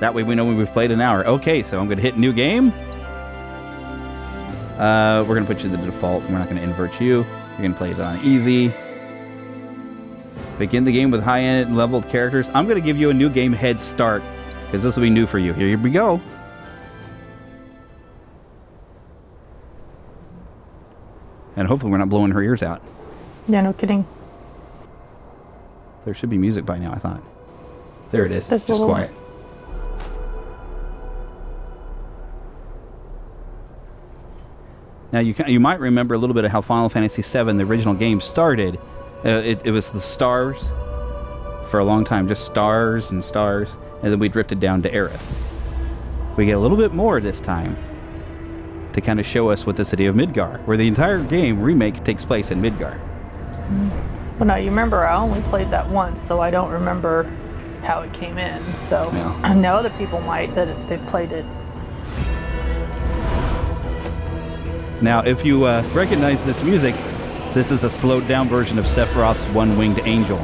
That way we know when we've played an hour. Okay, so I'm going to hit new game. We're going to put you in the default. We're not going to invert you. You're going to play it on easy. Begin the game with high-end leveled characters. I'm going to give you a new game head start because this will be new for you. Here we go. And hopefully we're not blowing her ears out. Yeah, no kidding. There should be music by now, I thought. There it is. There's It's just quiet. Now, you might remember a little bit of how Final Fantasy VII, the original game, started. It was the stars for a long time, just stars and stars, and then we drifted down to Aerith. We get a little bit more this time to kind of show us what the city of Midgar, where the entire game remake takes place in Midgar. Well, now you remember I only played that once, so I don't remember how it came in. So now other people might that they've played it. Now, if you recognize this music, this is a slowed down version of Sephiroth's One-Winged Angel.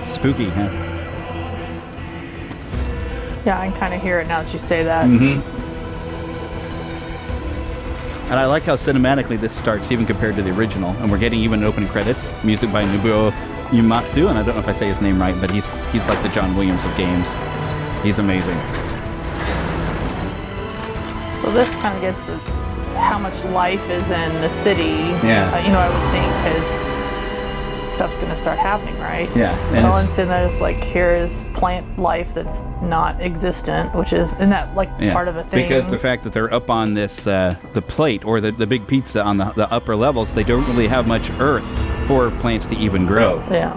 Spooky, huh? Yeah, I can kind of hear it now that you say that. And I like how cinematically this starts, even compared to the original. And we're getting even opening credits. Music by Nobuo Uematsu, and I don't know if I say his name right, but he's like the John Williams of games. He's amazing. Well, this kind of gets how much life is in the city. Yeah. I would think because stuff's going to start happening, right? Yeah. And all instead there's like, here is plant life that's not existent, which is, isn't that like part of a thing? Because the fact that they're up on this, the plate or the big pizza on the upper levels, they don't really have much earth for plants to even grow. Yeah.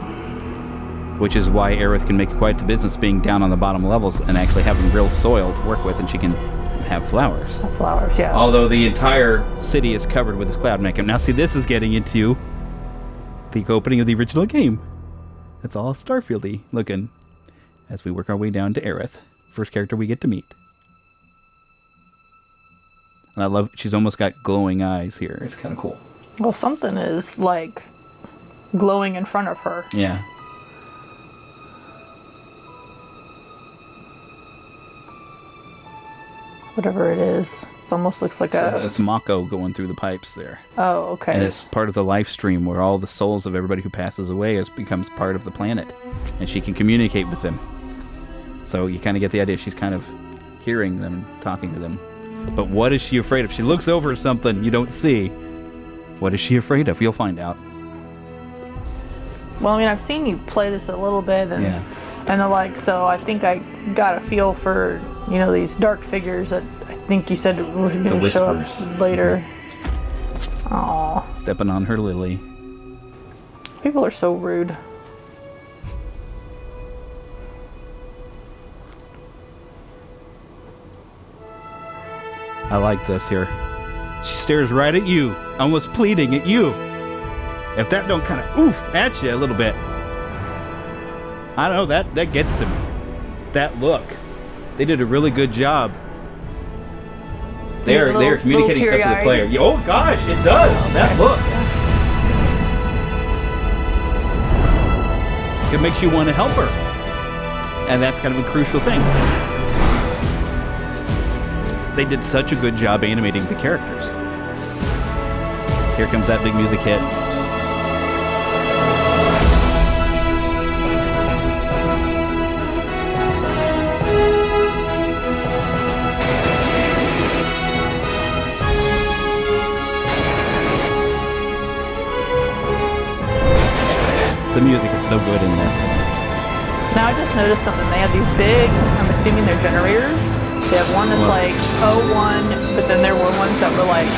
Which is why Aerith can make quite the business being down on the bottom levels and actually having real soil to work with, and she can have flowers. Flowers, yeah. Although the entire city is covered with this cloud makeup. Now, see, this is getting into the opening of the original game. It's all Starfield-y looking as we work our way down to Aerith, first character we get to meet. And I love, she's almost got glowing eyes here. It's kind of cool. Well, something is like glowing in front of her. Yeah. Whatever it is. It almost looks like It's Mako going through the pipes there. Oh, okay. And it's part of the life stream where all the souls of everybody who passes away becomes part of the planet. And she can communicate with them. So you kind of get the idea she's kind of hearing them, talking to them. But what is she afraid of? She looks over something you don't see. What is she afraid of? You'll find out. Well, I mean, I've seen you play this a little bit, and the like, so I think I got a feel for, these dark figures that I think you said were going to show up later. Aw. Stepping on her lily. People are so rude. I like this here. She stares right at you, almost pleading at you. If that don't kind of oof at you a little bit, I don't know, that gets to me. That look. They did a really good job. They are communicating stuff to the player. Oh gosh, it does. That look. It makes you want to help her. And that's kind of a crucial thing. They did such a good job animating the characters. Here comes that big music hit. The music is so good in this. Now I just noticed something. They have these big, I'm assuming they're generators. They have one that's like 01, but then there were ones that were like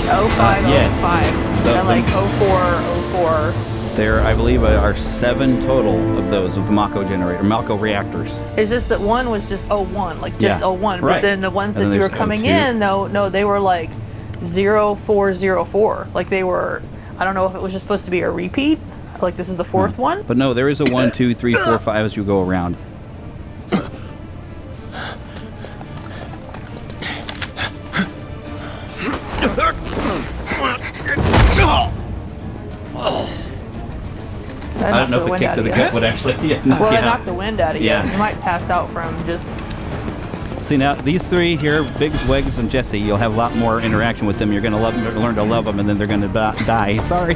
05, yes. 05, and like 04, 04. There, I believe, are 7 total of those of the Mako generator, Mako reactors. It's just that one was just 01, like just 01. Right. But then the ones And that then you were there's coming 02. in, no, they were like 0404. Like they were, I don't know if it was just supposed to be a repeat. Like this is the 4th one. But no, there is a 1, 2, 3, 4, 5 as you go around. I don't know if a kick to the gut would actually. Yeah. Well, it knocked the wind out of you. Yeah. You might pass out from just. See, now these three here, Biggs, Weggs, and Jesse, you'll have a lot more interaction with them. You're going to learn to love them, and then they're going to die. Sorry.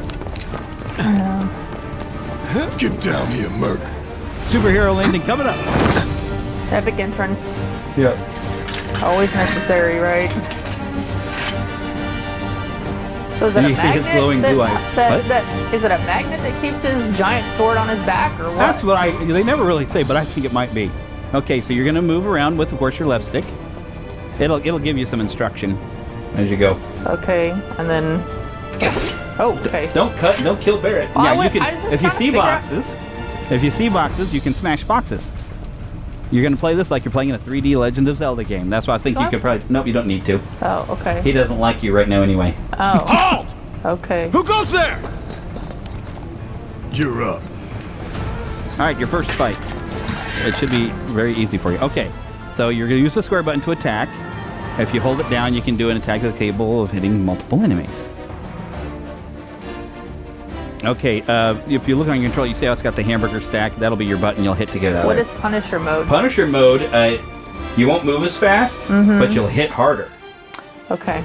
Get down here, Merc. Superhero landing coming up. Epic entrance. Yeah. Always necessary, right? So is that And a you see his magnet? glowing blue eyes. What? Is it a magnet that keeps his giant sword on his back, or what? That's what they never really say, but I think it might be. Okay, so you're going to move around with, of course, your left stick. It'll give you some instruction as you go. Okay, and then. Oh, okay. Don't cut, don't kill Barrett. Well, you can. I was just If you trying to see figure out- boxes, you can smash boxes. You're going to play this like you're playing in a 3D Legend of Zelda game. That's why I think you could probably. Nope, you don't need to. Oh, okay. He doesn't like you right now anyway. Oh, Halt! okay. Who goes there? You're up. All right, your first fight. It should be very easy for you. Okay, so you're going to use the square button to attack. If you hold it down, you can do an attack capable of hitting multiple enemies. Okay, if you look on your control, you see how it's got the hamburger stack. That'll be your button you'll hit to get out. What is Punisher mode? Punisher mode? You won't move as fast, but you'll hit harder. Okay.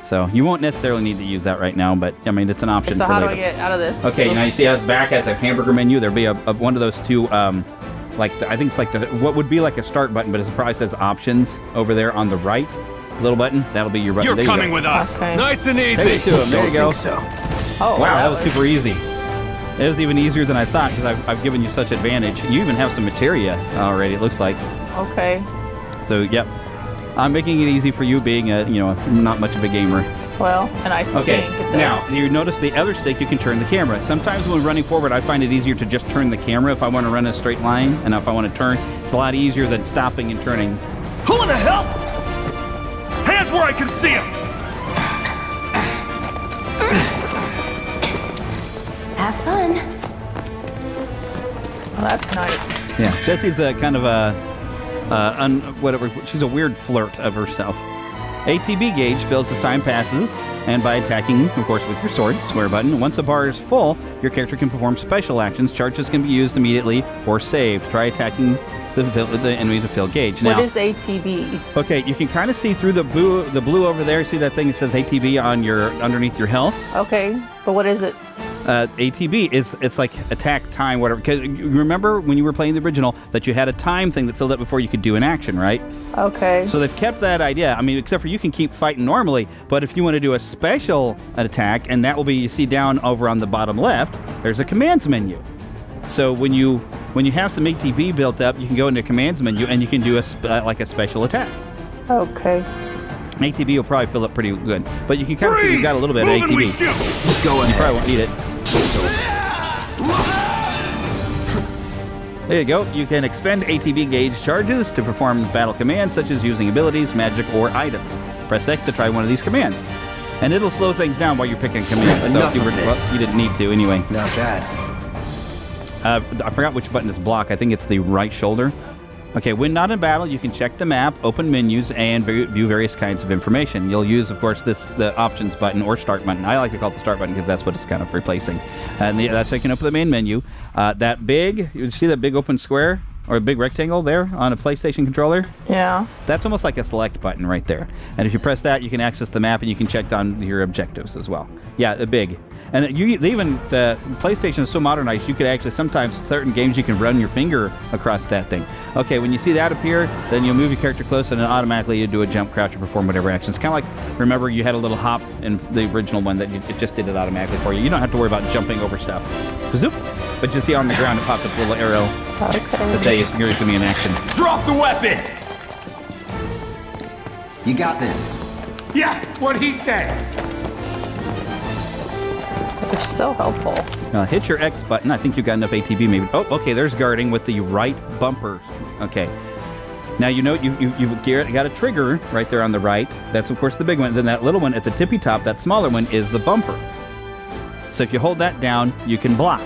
So you won't necessarily need to use that right now, but I mean it's an option So for how do later. I get out of this? Okay, now you see how the back has a hamburger menu. There'll be a one of those two, I think it's like what would be like a start button, but it probably says options over there on the right. Little button. That'll be your button. You're There you coming go. with us. Okay. Nice and easy. Take it to him. There you go. So. Oh, Wow, that was super easy. It was even easier than I thought because I've given you such advantage. You even have some materia already, it looks like. Okay. So, yep. I'm making it easy for you being not much of a gamer. Well, and I stink Okay, at now, this. you notice the other stick, you can turn the camera. Sometimes when running forward, I find it easier to just turn the camera if I want to run a straight line. And if I want to turn, it's a lot easier than stopping and turning. Who in the hell? Hands where I can see them. Have fun. Oh, that's nice. Yeah, Jessie's a kind of she's a weird flirt of herself. ATB gauge fills as time passes, and by attacking, of course, with your sword, square button, once a bar is full, your character can perform special actions. Charges can be used immediately or saved. Try attacking the enemy to fill gauge. Now, What is ATB? okay, you can kind of see through the blue over there. See that thing that says ATB on underneath your health? Okay, but what is it? ATB it's like attack time, whatever. Because you remember when you were playing the original that you had a time thing that filled up before you could do an action, right? Okay. So they've kept that idea. I mean, except for you can keep fighting normally, but if you want to do a special attack, and that will be, you see down over on the bottom left, there's a commands menu. So when you have some ATB built up, you can go into commands menu and you can do a special attack. Okay. ATB will probably fill up pretty good, but you can kind of see you've got a little bit of Move and we ATB. shoot. Go ahead. You probably won't need it. There you go. You can expend ATB gauge charges to perform battle commands such as using abilities, magic, or items. Press X to try one of these commands. And it'll slow things down while you're picking commands. Enough So of this. you didn't need to anyway. Not bad. I forgot which button is block. I think it's the right shoulder. Okay, when not in battle, you can check the map, open menus, and view various kinds of information. You'll use, of course, the options button or start button. I like to call it the start button because that's what it's kind of replacing. And that's how you can open the main menu. You see that big open square or a big rectangle there on a PlayStation controller? Yeah. That's almost like a select button right there. And if you press that, you can access the map and you can check on your objectives as well. Yeah, the big. And the PlayStation is so modernized, you could actually, sometimes certain games you can run your finger across that thing. Okay, when you see that appear, then you'll move your character close and then automatically you do a jump, crouch, or perform whatever action. It's kind of like, remember you had a little hop in the original one that it just did it automatically for you. You don't have to worry about jumping over stuff. Zoop! But you see on the ground, it popped up a little arrow Okay. to say it's going to be an action. Drop the weapon. You got this. Yeah, what he said. They're so helpful. Hit your X button. I think you got enough ATB maybe. Oh, okay, there's guarding with the right bumper. Okay. Now you know you've got a trigger right there on the right. That's, of course, the big one. Then that little one at the tippy top, that smaller one, is the bumper. So if you hold that down, you can block.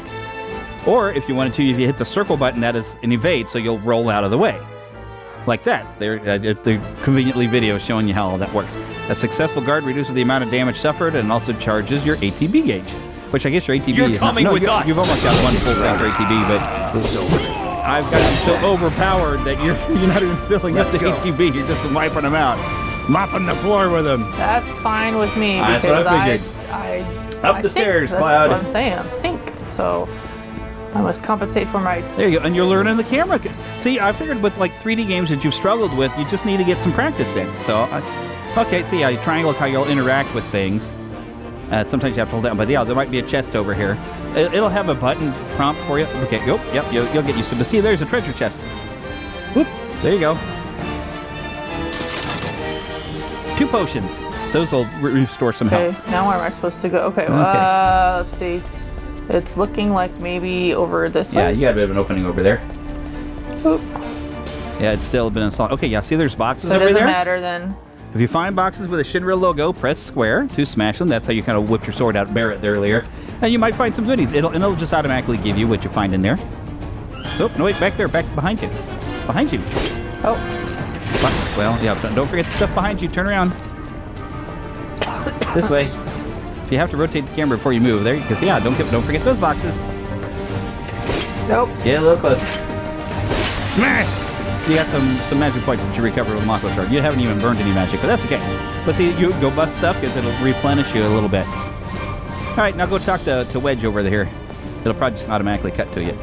Or if you wanted to, if you hit the circle button, that is an evade, so you'll roll out of the way. Like that. They're conveniently video showing you how all that works. A successful guard reduces the amount of damage suffered and also charges your ATB gauge. Which I guess your ATB You're is not... coming No, with us. you've almost got one full tank for ATB, but I've got you so overpowered that you're not even filling up the ATB. You're just wiping them out. Mopping the floor with them. That's fine with me That's because what I Up I the stink. stairs, That's Cloud. what I'm saying. I'm stink. So I must compensate for my... There you go. And you're learning the camera. See, I figured with like 3D games that you've struggled with, you just need to get some practice in. So, okay, see, triangle is how you'll interact with things. Sometimes you have to hold down, but yeah, there might be a chest over here. It'll have a button prompt for you. Okay, yep, you'll get used to it. But see, there's a treasure chest. Whoop, there you go. 2 potions. Those will restore some health. Okay, now where am I supposed to go? Okay, let's see. It's looking like maybe over this way. Yeah, you got a bit of an opening over there. Oop. Yeah, it's still been installed. Okay, yeah, see there's boxes So it over doesn't there? matter then. If you find boxes with a Shinra logo, press square to smash them. That's how you kind of whipped your sword out Barrett earlier. And you might find some goodies. It'll just automatically give you what you find in there. So, no, wait, back there, back behind you. Behind you. Oh. Well, yeah, don't forget the stuff behind you. Turn around. This way. If you have to rotate the camera before you move, there, because yeah, don't forget those boxes. Nope. Get a little closer. Smash! You got some magic points that you recovered with Mako Shard. You haven't even burned any magic, but that's okay. But see, you go bust stuff because it'll replenish you a little bit. All right, now go talk to Wedge over here. It'll probably just automatically cut to you.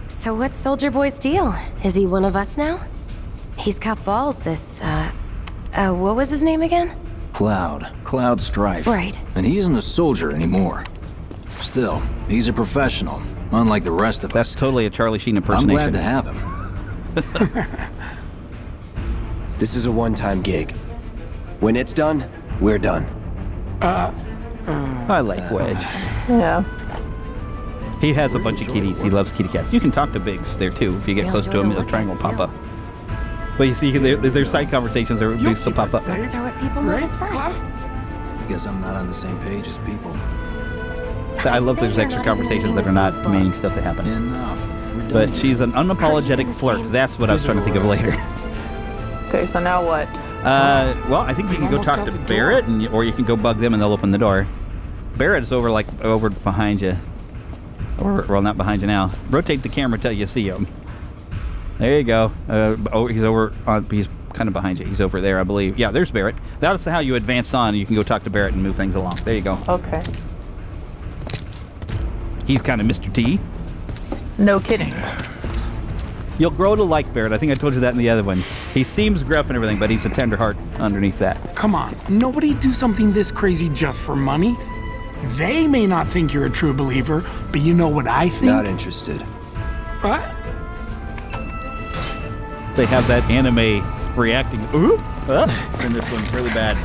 So what's Soldier Boy's deal? Is he one of us now? He's got balls, this, what was his name again? Cloud Strife. Right. And he isn't a soldier anymore. Still, he's a professional, unlike the rest of That's us. totally a Charlie Sheen I'm impersonation. glad to have him. This is a one-time gig. When it's done, we're done. I like Wedge. Yeah. He has a bunch of kitties. He loves kitty cats. You can talk to Biggs there too. If you get We'll close to him, enjoy a the triangle will pop lookout, up. But you see, there's side conversations that do still pop up. Looks are what people notice first. Guess I'm not on the same page as people. So I love there's extra conversations that are not main stuff that happen. Enough. We're done But here. she's an unapologetic flirt. That's what I was trying to think of later. Okay, so now what? Well, I think you can go talk to Barrett, or you can go bug them and they'll open the door. Barrett is over behind you. Or, well, not behind you now. Rotate the camera till you see him. There you go. He's over. He's kind of behind you. He's over there, I believe. Yeah, there's Barrett. That's how you advance on. You can go talk to Barrett and move things along. There you go. Okay. He's kind of Mr. T. No kidding. You'll grow to like Barrett. I think I told you that in the other one. He seems gruff and everything, but he's a tender heart underneath that. Come on, nobody do something this crazy just for money. They may not think you're a true believer, but you know what I think? Not interested. What? They have that anime reacting ooh, in this one really bad.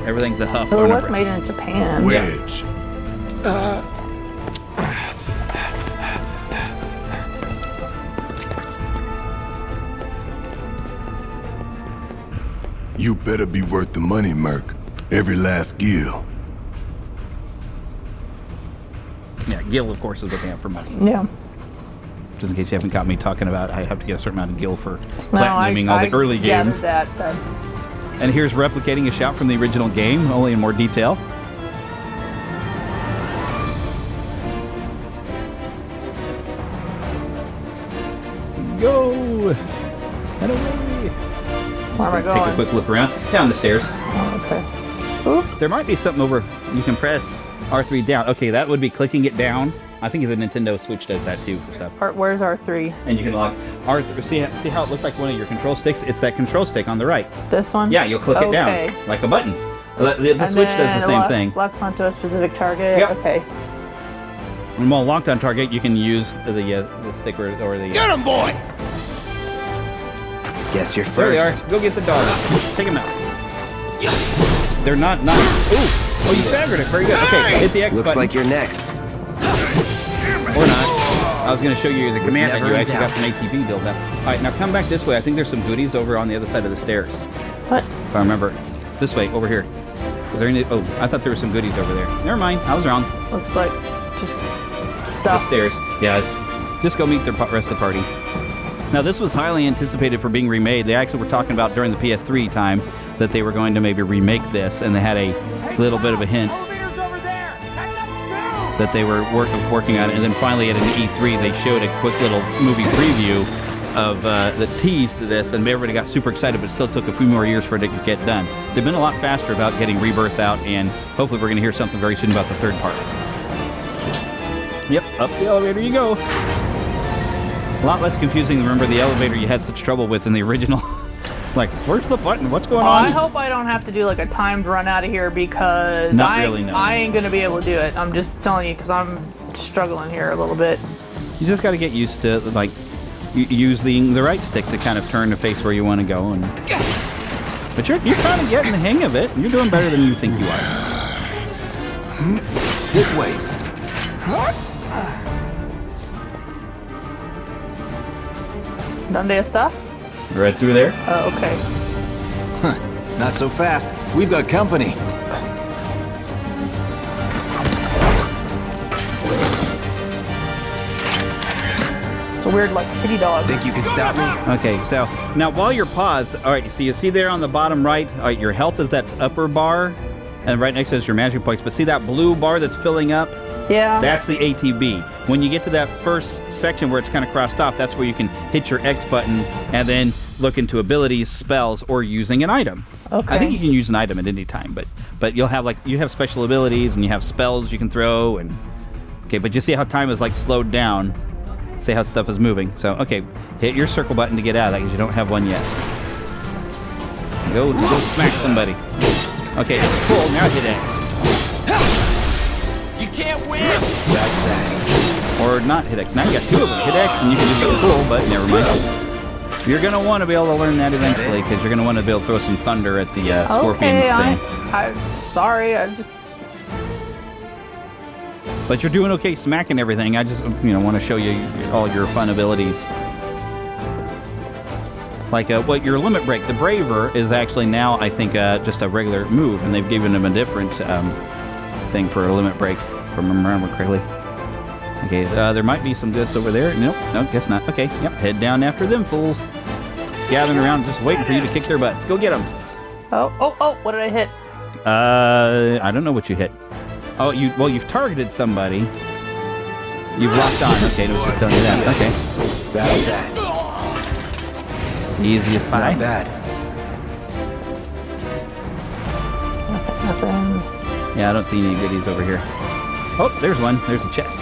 Everything's a huff. Well, it or was whatever. made in Japan. Wedge. You better be worth the money, Merc. Every last gil. Yeah, Gil, of course, is looking out for money. Yeah. Just in case you haven't got me talking about, I have to get a certain amount of Gil for No, platinuming all the early gathered games. That's And here's replicating a shot from the original game, only in more detail. Go! And away! where am I Take a going? quick look around. Down the stairs. Oh, okay. Oop. There might be something over. You can press R3 down. Okay, that would be clicking it down. I think the Nintendo Switch does that too for stuff. Where's R3? And you can lock R3. See how it looks like one of your control sticks? It's that control stick on the right. This one? Yeah, you'll click it Okay. down like a button. The And Switch then does the it same locks, thing. Locks onto a specific target. Yep. Okay. And while locked on target, you can use the stick or the. Get him, boy! Guess you're There they are. first. Go get the dog. Take them out. They're not. Ooh! Oh, you staggered it. Very good. Okay, hit the X Looks button. like you're next. Or not. I was going to show you the command never menu. I in actually got doubt. some ATB built up. All right, now come back this way. I think there's some goodies over on the other side of the stairs. What? If I remember. This way, over here. Is there any? Oh, I thought there were some goodies over there. Never mind. I was wrong. Looks like just The stuff. stairs. Yeah. Just go meet the rest of the party. Now, this was highly anticipated for being remade. They actually were talking about during the PS3 time that they were going to maybe remake this, and they had a little bit of a hint that they were working on it. And then finally at an E3, they showed a quick little movie preview of the tease to this, and everybody got super excited, but it still took a few more years for it to get done. They've been a lot faster about getting Rebirth out, and hopefully we're going to hear something very soon about the third part. Yep, up the elevator you go. A lot less confusing than remember the elevator you had such trouble with in the original. Like, where's the button? What's going on? I hope I don't have to do like a timed run out of here because I ain't going to be able to do it. I'm just telling you because I'm struggling here a little bit. You just got to get used to, like, use the right stick to kind of turn to face where you want to go. And but you're kind of getting the hang of it. You're doing better than you think you are. This way. ¿Dónde está? Right through there. Oh, okay. Huh. Not so fast. We've got company. It's a weird, like, titty dog. Think you can stop me? Okay, so now while you're paused, all right, so you see there on the bottom right, all right, your health is that upper bar, and right next to it is your magic points. But see that blue bar that's filling up? Yeah. That's the ATB. When you get to that first section where it's kind of crossed off, that's where you can hit your X button and then look into abilities, spells, or using an item. Okay. I think you can use an item at any time, but you'll have you have special abilities and you have spells you can throw and okay, but you see how time is like slowed down. See how stuff is moving. So okay, hit your circle button to get out of that because you don't have one yet. Go smack somebody. Okay, cool. Now hit X. You can't win! Or not hit X. Now you got two of them. Hit X and you can just go cool, but never mind. You're going to want to be able to learn that eventually because you're going to want to be able to throw some thunder at the scorpion thing. I'm sorry. I just... But you're doing okay smacking everything. I just want to show you all your fun abilities. Like what your limit break. The Braver is actually now, I think, just a regular move, and they've given him a different thing for a limit break, if I remember correctly. Okay, there might be some goods over there. Nope, guess not. Okay, yep, head down after them fools. Gathering around, just waiting for you to kick their butts. Go get them. Oh, what did I hit? I don't know what you hit. Oh, you've targeted somebody. You've locked on. Okay, I was just telling you that. Okay. That's Easy as pie. not bad. Nothing. Yeah, I don't see any goodies over here. Oh, there's one. There's a chest.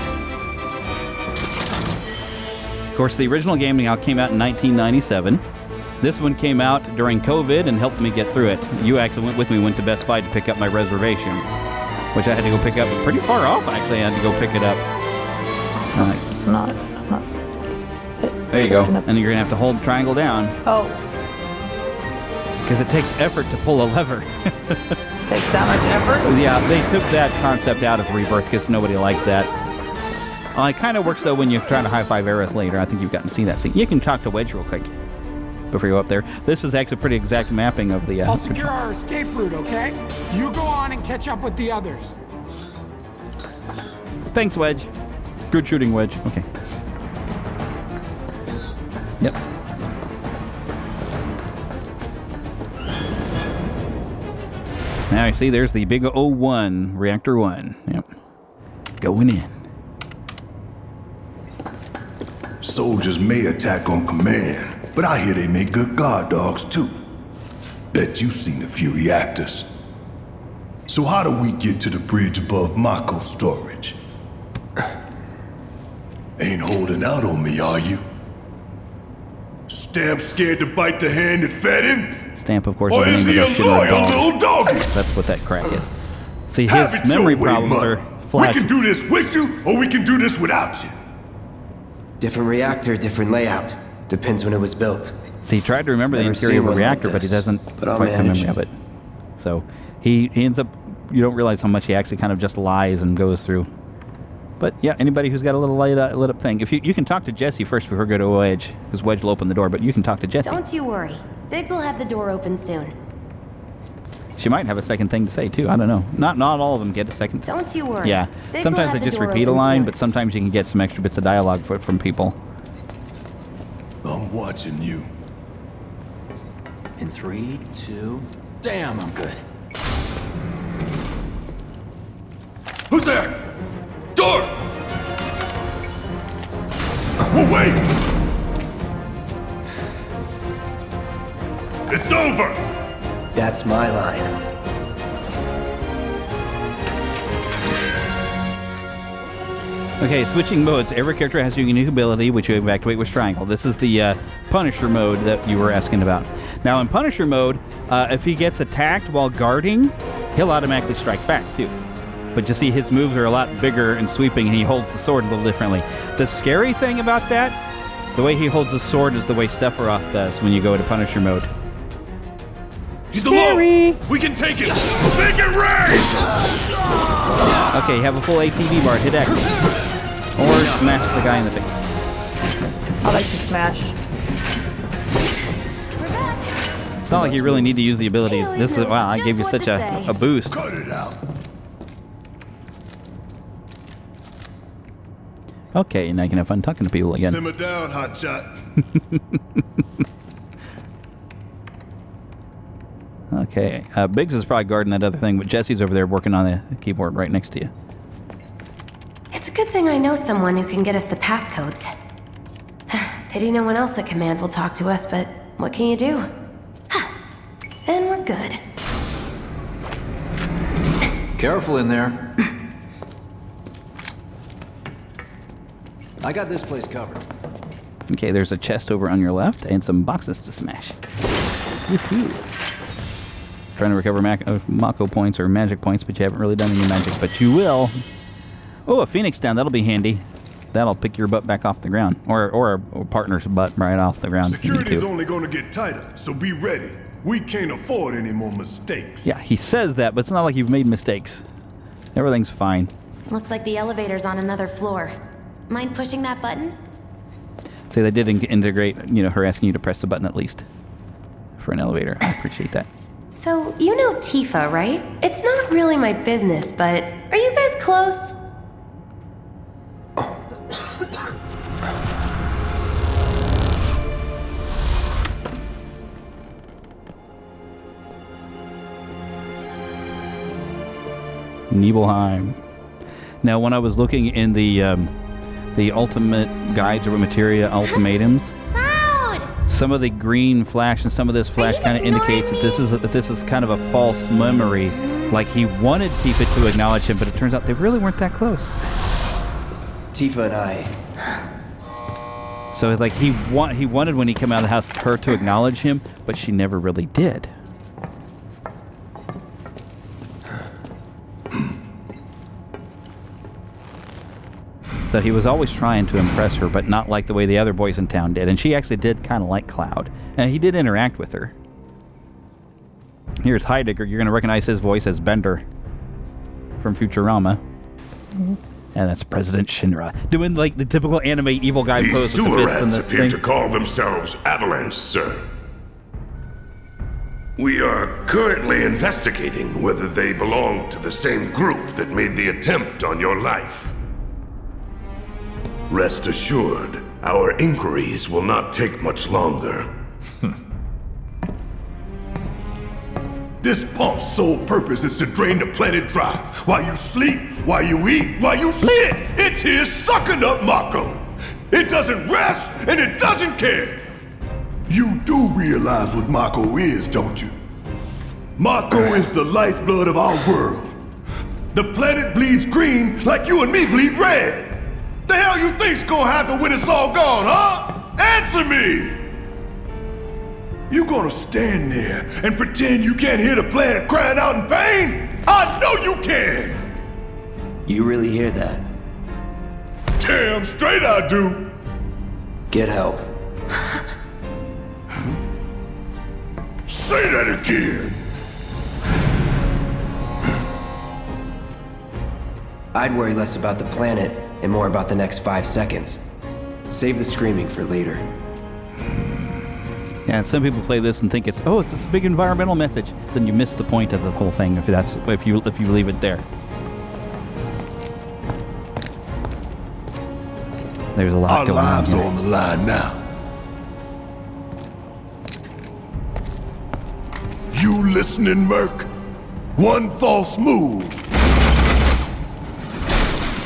Of course, the original game now came out in 1997. This one came out during COVID and helped me get through it. You actually went with me, went to Best Buy to pick up my reservation, which I had to go pick up pretty far off, actually. I had to go pick it up. It's not. There you go. And you're going to have to hold triangle down. Oh. Because it takes effort to pull a lever. Takes that much effort? Yeah, they took that concept out of Rebirth because nobody liked that. It kind of works, though, when you're trying to high-five Aerith later. I think you've gotten to see that scene. You can talk to Wedge real quick before you go up there. This is actually a pretty exact mapping of the... I'll secure our escape route, okay? You go on and catch up with the others. Thanks, Wedge. Good shooting, Wedge. Okay. Yep. Now you see there's the big 01, Reactor 1. Yep. Going in. Soldiers may attack on command, but I hear they make good guard dogs too. Bet you've seen a few reactors. So how do we get to the bridge above Mako storage? Ain't holding out on me, are you? Stamp scared to bite the hand that fed him? Stamp, of course, Or is is the he name a of the shit loyal little doggy? That's what that crack is. See, Have his it your memory way, problems Mud. are We flashing. can do this with you, or we can do this without you. Different reactor, different layout. Depends when it was built. See, he tried to remember the Never interior of seen a one reactor, like but he this, doesn't but I'll quite have manage. memory of it. So he ends up, you don't realize how much he actually kind of just lies and goes through. But yeah, anybody who's got a little lit up thing. If you can talk to Jesse first before we go to Wedge, because Wedge will open the door, but you can talk to Jesse. Don't you worry. Biggs will have the door open soon. She might have a second thing to say too. I don't know. Not all of them get a second. Don't you worry. Yeah. Biggs Sometimes will they have just the door repeat a open line, soon. but sometimes you can get some extra bits of dialogue from people. I'm watching you. In 3, 2... Damn, I'm good. We'll wait. It's over! That's my line. Okay, switching modes. Every character has a unique ability, which you evacuate with triangle. This is the Punisher mode that you were asking about. Now, in Punisher mode, if he gets attacked while guarding, he'll automatically strike back, too. But you see, his moves are a lot bigger and sweeping, and he holds the sword a little differently. The scary thing about that, the way he holds the sword is the way Sephiroth does when you go to Punisher mode. He's alone! We can take it! Make it rain! Okay, you have a full ATB bar. Hit X. Or smash the guy in the face. I like to smash. It's not like you really need to use the abilities. This is, wow, I gave you such a boost. Cut it out. Okay, now you can have fun talking to people again. Simmer down, hotshot. Okay, Biggs is probably guarding that other thing, but Jesse's over there working on the keyboard right next to you. It's a good thing I know someone who can get us the passcodes. Pity no one else at command will talk to us, but what can you do? And we're good. Careful in there. I got this place covered. Okay, there's a chest over on your left and some boxes to smash. Woohoo! Trying to recover Mako points or magic points, but you haven't really done any magic, but you will. Oh, a Phoenix down. That'll be handy. That'll pick your butt back off the ground. Or a partner's butt right off the ground. Security's only going to get tighter, so be ready. We can't afford any more mistakes. Yeah, he says that, but it's not like you've made mistakes. Everything's fine. Looks like the elevator's on another floor. Mind pushing that button? So they did integrate, her asking you to press the button at least for an elevator. I appreciate that. So, you know Tifa, right? It's not really my business, but are you guys close? Nibelheim. Now, when I was looking in the ultimate guides or materia ultimatums, some of the green flash and some of this flash kind of indicates that this is kind of a false memory. Like he wanted Tifa to acknowledge him, but it turns out they really weren't that close. Tifa and I. So like he wanted when he came out of the house her to acknowledge him, but she never really did. So he was always trying to impress her, but not like the way the other boys in town did. And she actually did kind of like Cloud. And he did interact with her. Here's Heidegger. You're going to recognize his voice as Bender from Futurama. Mm-hmm. And that's President Shinra. Doing like the typical anime evil guy These pose with sewer the fist and rats the appear thing. to call themselves Avalanche, sir. We are currently investigating whether they belong to the same group that made the attempt on your life. Rest assured, our inquiries will not take much longer. This pump's sole purpose is to drain the planet dry. While you sleep, while you eat, while you shit, it's here sucking up Mako. It doesn't rest, and it doesn't care. You do realize what Mako is, don't you? Mako is the lifeblood of our world. The planet bleeds green like you and me bleed red. The hell you think's gonna happen when it's all gone, huh? Answer me! You gonna stand there and pretend you can't hear the planet crying out in pain? I know you can! You really hear that? Damn straight I do! Get help. Say that again! I'd worry less about the planet and more about the next 5 seconds. Save the screaming for later. Yeah, some people play this and think it's this big environmental message. Then you miss the point of the whole thing if you leave it there. There's a lot Our going on lives here. are on the line now. You listening, Merc? One false move,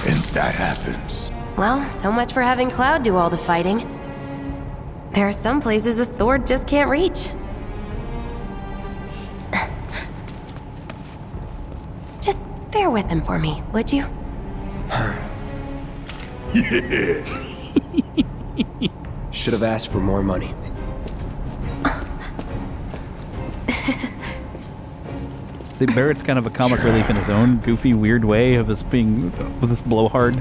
and that happens. Well, so much for having Cloud do all the fighting. There are some places a sword just can't reach. Just bear with him for me, would you? Yeah. Should have asked for more money. See, Barrett's kind of a comic relief in his own goofy, weird way of his being with this blowhard.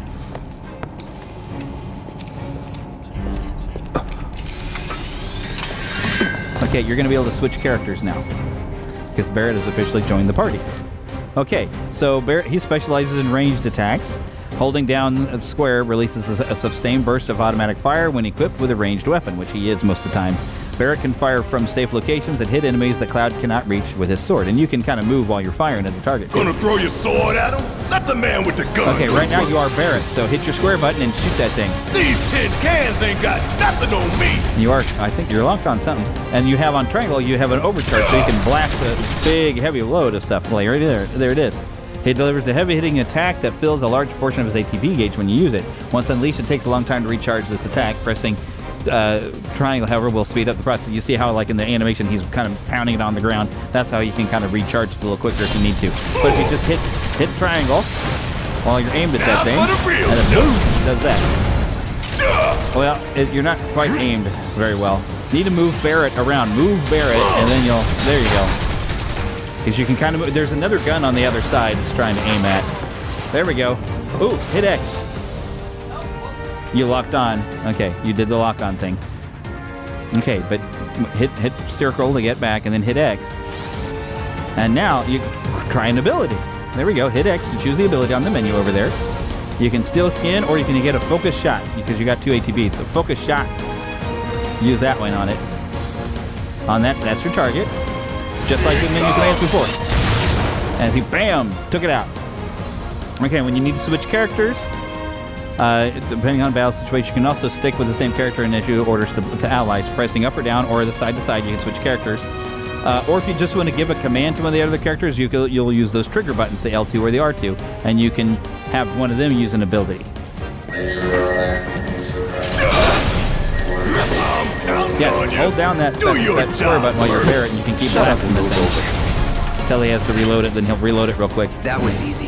Okay, you're going to be able to switch characters now because Barrett has officially joined the party. Okay, so Barrett, he specializes in ranged attacks. Holding down a square releases a sustained burst of automatic fire when equipped with a ranged weapon, which he is most of the time. Barrett can fire from safe locations and hit enemies that Cloud cannot reach with his sword, and you can kind of move while you're firing at the target. Gonna throw your sword at him? Let the man with the gun. Okay, right now you are Barrett, so hit your square button and shoot that thing. These tin cans ain't got nothing on me. You are, I think you're locked on something. And you have on triangle, you have an overcharge, so you can blast a big, heavy load of stuff. Like right there, there it is. He delivers a heavy-hitting attack that fills a large portion of his ATP gauge when you use it. Once unleashed, it takes a long time to recharge this attack. Pressing triangle, however, will speed up the process. You see how, like in the animation, he's kind of pounding it on the ground. That's how you can kind of recharge it a little quicker if you need to. But if you just hit triangle while you're aimed at that thing, and then boom, does that. Well, you're not quite aimed very well. You need to move Barrett around. Move Barrett, and then there you go. Because you can kind of move. There's another gun on the other side it's trying to aim at. There we go. Ooh, hit X. You locked on. Okay, you did the lock-on thing. Okay, but hit circle to get back, and then hit X. And now you try an ability. There we go. Hit X to choose the ability on the menu over there. You can steal skin, or you can get a focus shot because you got 2 ATBs. So focus shot. Use that one on it. On that, that's your target. Just like the menu commands before. And he, bam, took it out. Okay, when you need to switch characters, depending on battle situation, you can also stick with the same character and issue orders to allies, pressing up or down, or the side to side, you can switch characters. Or if you just want to give a command to one of the other characters, you'll use those trigger buttons, the L2 or the R2, and you can have one of them use an ability. Yeah, hold down that square button while you're Barrett, and you can keep blasting this thing. Until he has to reload it, then he'll reload it real quick. That was easy.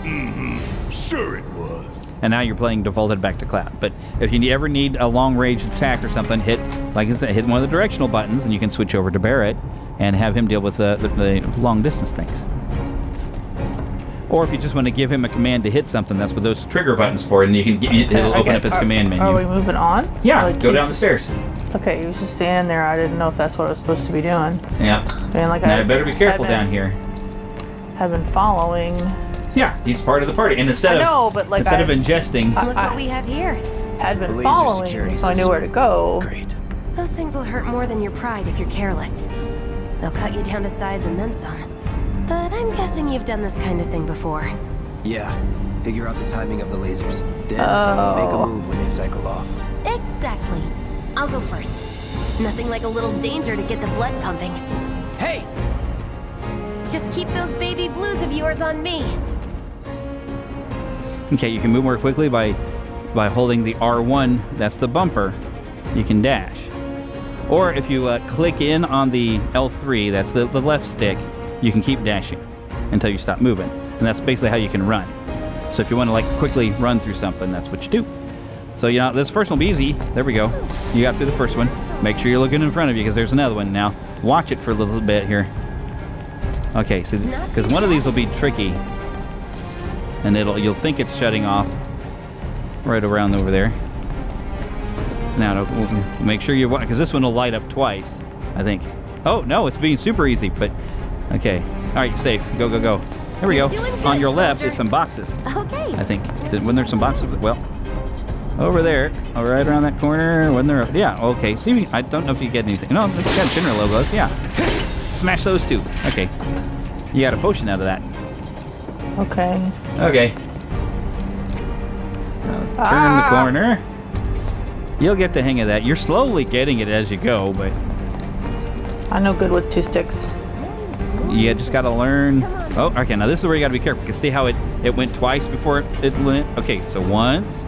Mm-hmm. Sure it was. And now you're playing defaulted back to Cloud. But if you ever need a long-range attack or something, like I said, hit one of the directional buttons, and you can switch over to Barrett and have him deal with the long-distance things. Or if you just want to give him a command to hit something, that's what those trigger buttons for, and it'll open up his command menu. Are we moving on? Yeah, like go down the stairs. Okay, he was just standing there. I didn't know if that's what I was supposed to be doing. Yeah. And like now you better be careful down here. Have been following. Yeah, he's part of the party. And instead of ingesting, look what we have here. Had been following, so I knew where to go. Great. Those things will hurt more than your pride if you're careless. They'll cut you down to size and then some. But I'm guessing you've done this kind of thing before. Yeah. Figure out the timing of the lasers. Then make a move when they cycle off. Exactly. I'll go first. Nothing like a little danger to get the blood pumping. Hey! Just keep those baby blues of yours on me. okay, you can move more quickly by holding the R1. That's the bumper. You can dash. Or if you click in on the L3, that's the left stick, you can keep dashing until you stop moving. And that's basically how you can run. So if you want to like quickly run through something, that's what you do. So this first one will be easy. There we go. You got through the first one. Make sure you're looking in front of you because there's another one now. Watch it for a little bit here. Okay, so because one of these will be tricky, and you'll think it's shutting off right around over there. Now make sure you because this one will light up twice, I think. Oh no, it's being super easy, but okay. All right, safe. Go, go, go. There we go. On your left is some boxes. Okay. I think. When there's some boxes, well, over there, right around that corner. When there, yeah. Okay. See, I don't know if you get anything. No, it's got Shinra logos. Yeah. Smash those two. Okay. You got a potion out of that. Okay. Okay. Now, turn the corner. You'll get the hang of that. You're slowly getting it as you go, but I'm no good with 2 sticks. you just got to learn. Oh, okay. Now this is where you got to be careful because see how it went twice before it went. Okay, so once,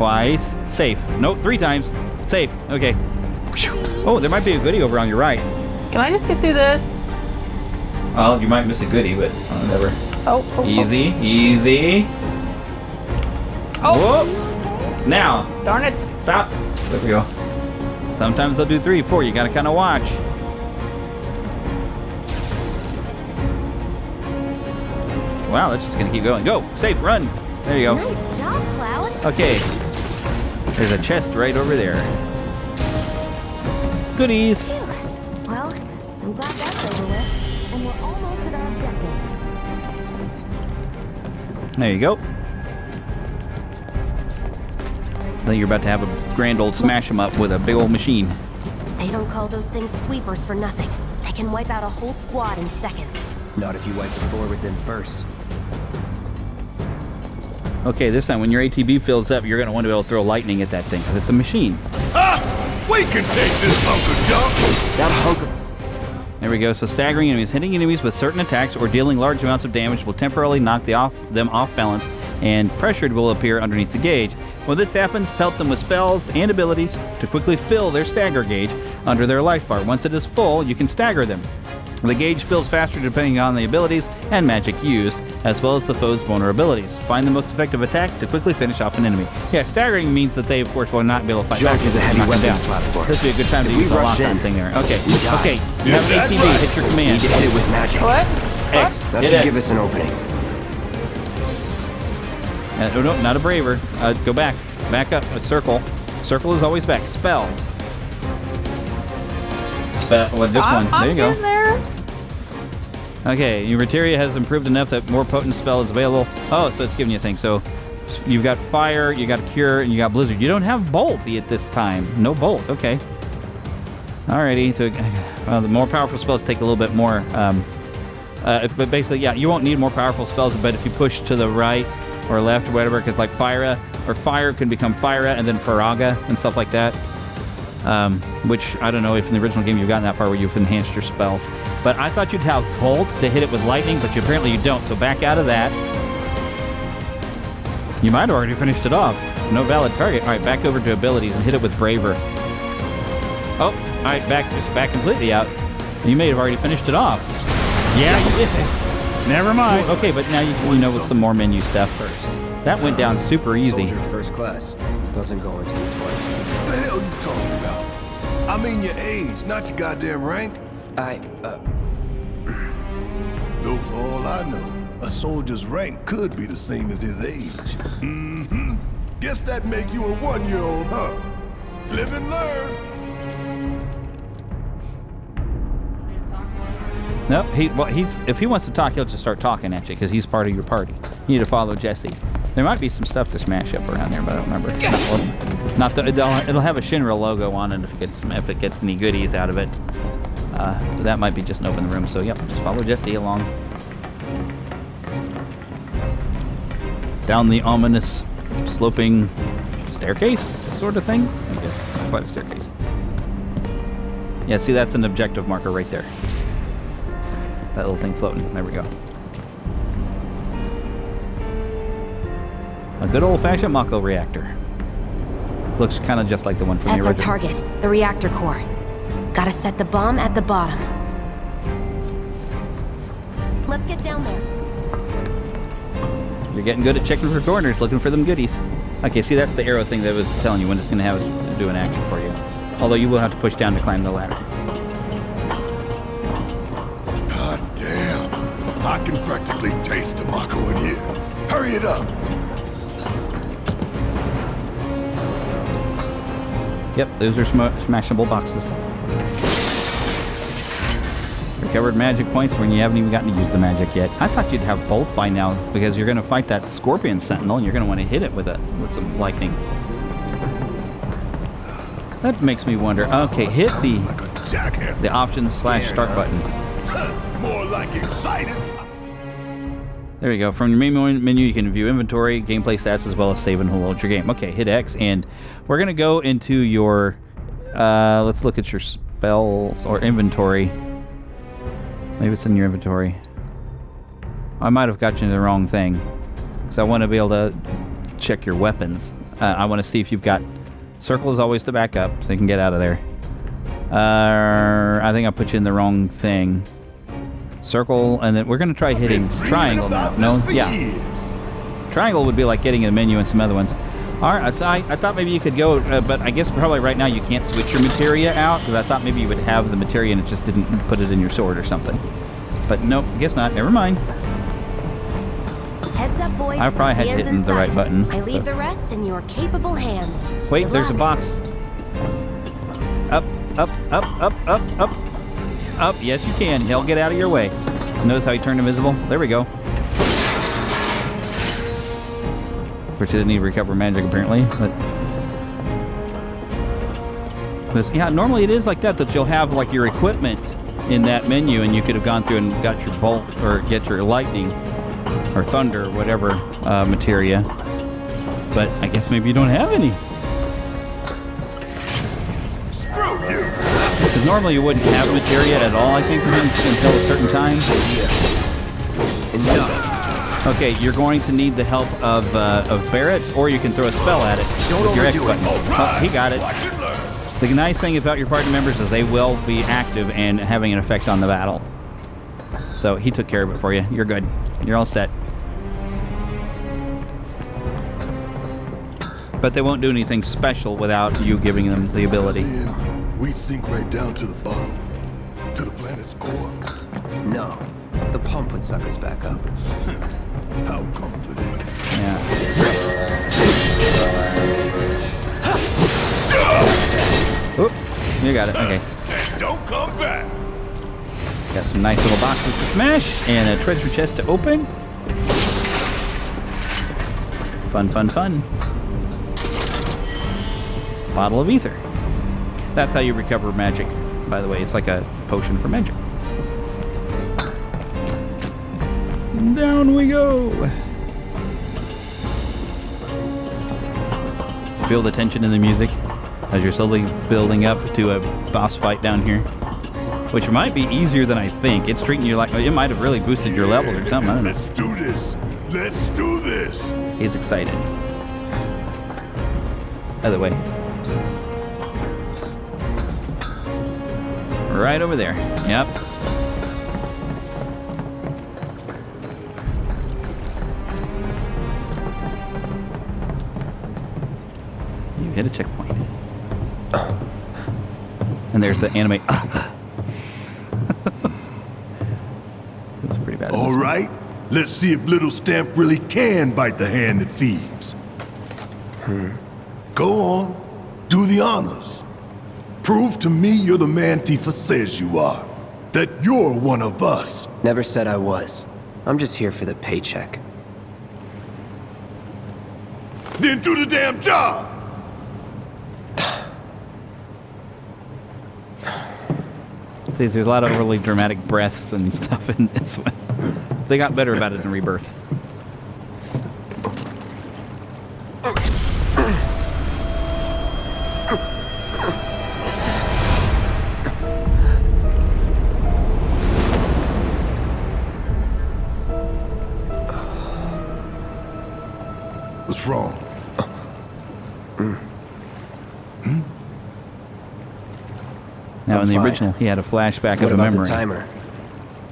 Twice. Safe. Nope, 3 times. Safe. Okay. Oh, there might be a goodie over on your right. Can I just get through this? Well, you might miss a goodie, but whatever. Oh. Easy, easy. Oh. Whoop. Now. Darn it. Stop. There we go. Sometimes they'll do 3, 4. You gotta kind of watch. Wow, that's just gonna keep going. Go. Safe. Run. There you go. Nice job, Cloud. Okay. There's a chest right over there. Goodies. Phew. Well, I'm glad that's over with. And we're almost at our objective. There you go. I think you're about to have a grand old smash 'em up with a big old machine. They don't call those things sweepers for nothing. They can wipe out a whole squad in seconds. Not if you wipe the floor with them first. Okay, this time when your ATB fills up, you're going to want to be able to throw lightning at that thing because it's a machine. We can take this hunk of junk! That hunk of... There we go. So staggering enemies, hitting enemies with certain attacks, or dealing large amounts of damage will temporarily knock them off balance, and pressure will appear underneath the gauge. When this happens, pelt them with spells and abilities to quickly fill their stagger gauge under their life bar. Once it is full, you can stagger them. The gauge fills faster depending on the abilities and magic used, as well as the foe's vulnerabilities. Find the most effective attack to quickly finish off an enemy. Yeah, staggering means that they, of course, will not be able to fight Junk back. is a heavy Knock them weapons down. platform. This would be a good time to If we use the rush lockdown in, thing there. Okay, we die. okay. You have an that ATB. right? Hit your Need command. to hit it with magic. What? X. That Hit should X. give us an opening. No, not a braver. Go back. Back up. A circle. Circle is always back. Spells. Well, just one. There you go. I'm in there. Okay, your materia has improved enough that more potent spell is available. Oh, so it's giving you a thing. So you've got fire, you got cure, and you got blizzard. You don't have bolt at this time. No bolt. Okay. Alrighty. So, the more powerful spells take a little bit more. But basically, yeah, you won't need more powerful spells. But if you push to the right or left or whatever, because like fire can become fire and then faraga and stuff like that. Which I don't know if in the original game you've gotten that far where you've enhanced your spells. But I thought you'd have bolt to hit it with lightning, but apparently you don't. So back out of that. You might have already finished it off. No valid target. All right, back over to abilities and hit it with braver. Oh, all right, just back completely out. You may have already finished it off. Yeah, you did. Never mind. Okay, but now you with some more menu stuff first. That went down super easy. Soldier first class. Doesn't go into me twice. What the hell you talking about? I mean your age, not your goddamn rank. Though for all I know, a soldier's rank could be the same as his age. Mm-hmm. Guess that make you a 1-year-old, huh? Live and learn. Nope. If he wants to talk, he'll just start talking at you because he's part of your party. You need to follow Jesse. There might be some stuff to smash up around there, but I don't remember. It'll have a Shinra logo on it if it gets any goodies out of it. That might be just an open room. So yep, just follow Jesse along down the ominous sloping staircase sort of thing. I guess not quite a staircase. Yeah, see, that's an objective marker right there. That little thing floating. There we go. A good old-fashioned Mako reactor. Looks kind of just like the one from That's the our original. target, the reactor core. Gotta set the bomb at the bottom. Let's get down there. You're getting good at checking for corners, looking for them goodies. Okay, see, that's the arrow thing that was telling you when it's going to do an action for you. Although you will have to push down to climb the ladder. God damn. I can practically taste the Mako in here. Hurry it up. Yep, those are smashable boxes. Recovered magic points when you haven't even gotten to use the magic yet. I thought you'd have bolt by now because you're going to fight that scorpion sentinel and you're going to want to hit it with some lightning. That makes me wonder. Okay, hit the options / start button. More like excited. There you go. From your main menu, you can view inventory, gameplay stats, as well as save and load your game. Okay, hit X, and we're going to go into your... let's look at your spells or inventory. Maybe it's in your inventory. I might have got you the wrong thing, because I want to be able to check your weapons. I want to see if you've got... Circle is always to back up, so you can get out of there. I think I put you in the wrong thing. Circle, and then we're going to try hitting triangle now. No? Yeah. Triangle would be like getting in the menu and some other ones. All right, so I thought maybe you could go, but I guess probably right now you can't switch your materia out, because I thought maybe you would have the materia and it just didn't put it in your sword or something. But nope, guess not. Never mind. Heads up, boys. I probably had hit the right button. I leave the rest in your capable hands. Wait, Good there's a luck. box. Up, up, up, up, up, up. Up, yes you can. He'll get out of your way. Notice how he turned invisible? There we go. Which didn't need to recover magic apparently, but... yeah, normally it is like that you'll have like your equipment in that menu and you could have gone through and got your bolt or get your lightning or thunder or whatever materia. But I guess maybe you don't have any. Screw you! Because normally you wouldn't have materia at all, I think, until a certain time. Enough. Okay, you're going to need the help of Barrett, or you can throw a spell at it with your X button. Oh, he got it. The nice thing about your party members is they will be active and having an effect on the battle. So he took care of it for you. You're good. You're all set. But they won't do anything special without you giving them the ability. Then we sink right down to the bottom, to the planet's core. No. The pump would suck us back up. How confident. Yeah. Oop, you got it. Okay. And don't come back! Got some nice little boxes to smash and a treasure chest to open. Fun, fun, fun. Bottle of ether. That's how you recover magic, by the way. It's like a potion for magic. Down we go. Feel the tension in the music as you're slowly building up to a boss fight down here, which might be easier than I think. It's treating you like it might have really boosted your levels or something. I don't know. Let's do this! Let's do this! He's excited. Other way. Right over there. Yep. You hit a checkpoint. And there's the anime. It was pretty bad. All right, let's see if little Stamp really can bite the hand that feeds. Go on, do the honors. Prove to me you're the man Tifa says you are. That you're one of us. Never said I was. I'm just here for the paycheck. Then do the damn job! See, there's a lot of really dramatic breaths and stuff in this one. They got better about it in Rebirth. What's wrong? Now, in the fine. original, he had a flashback What of a about memory. the timer?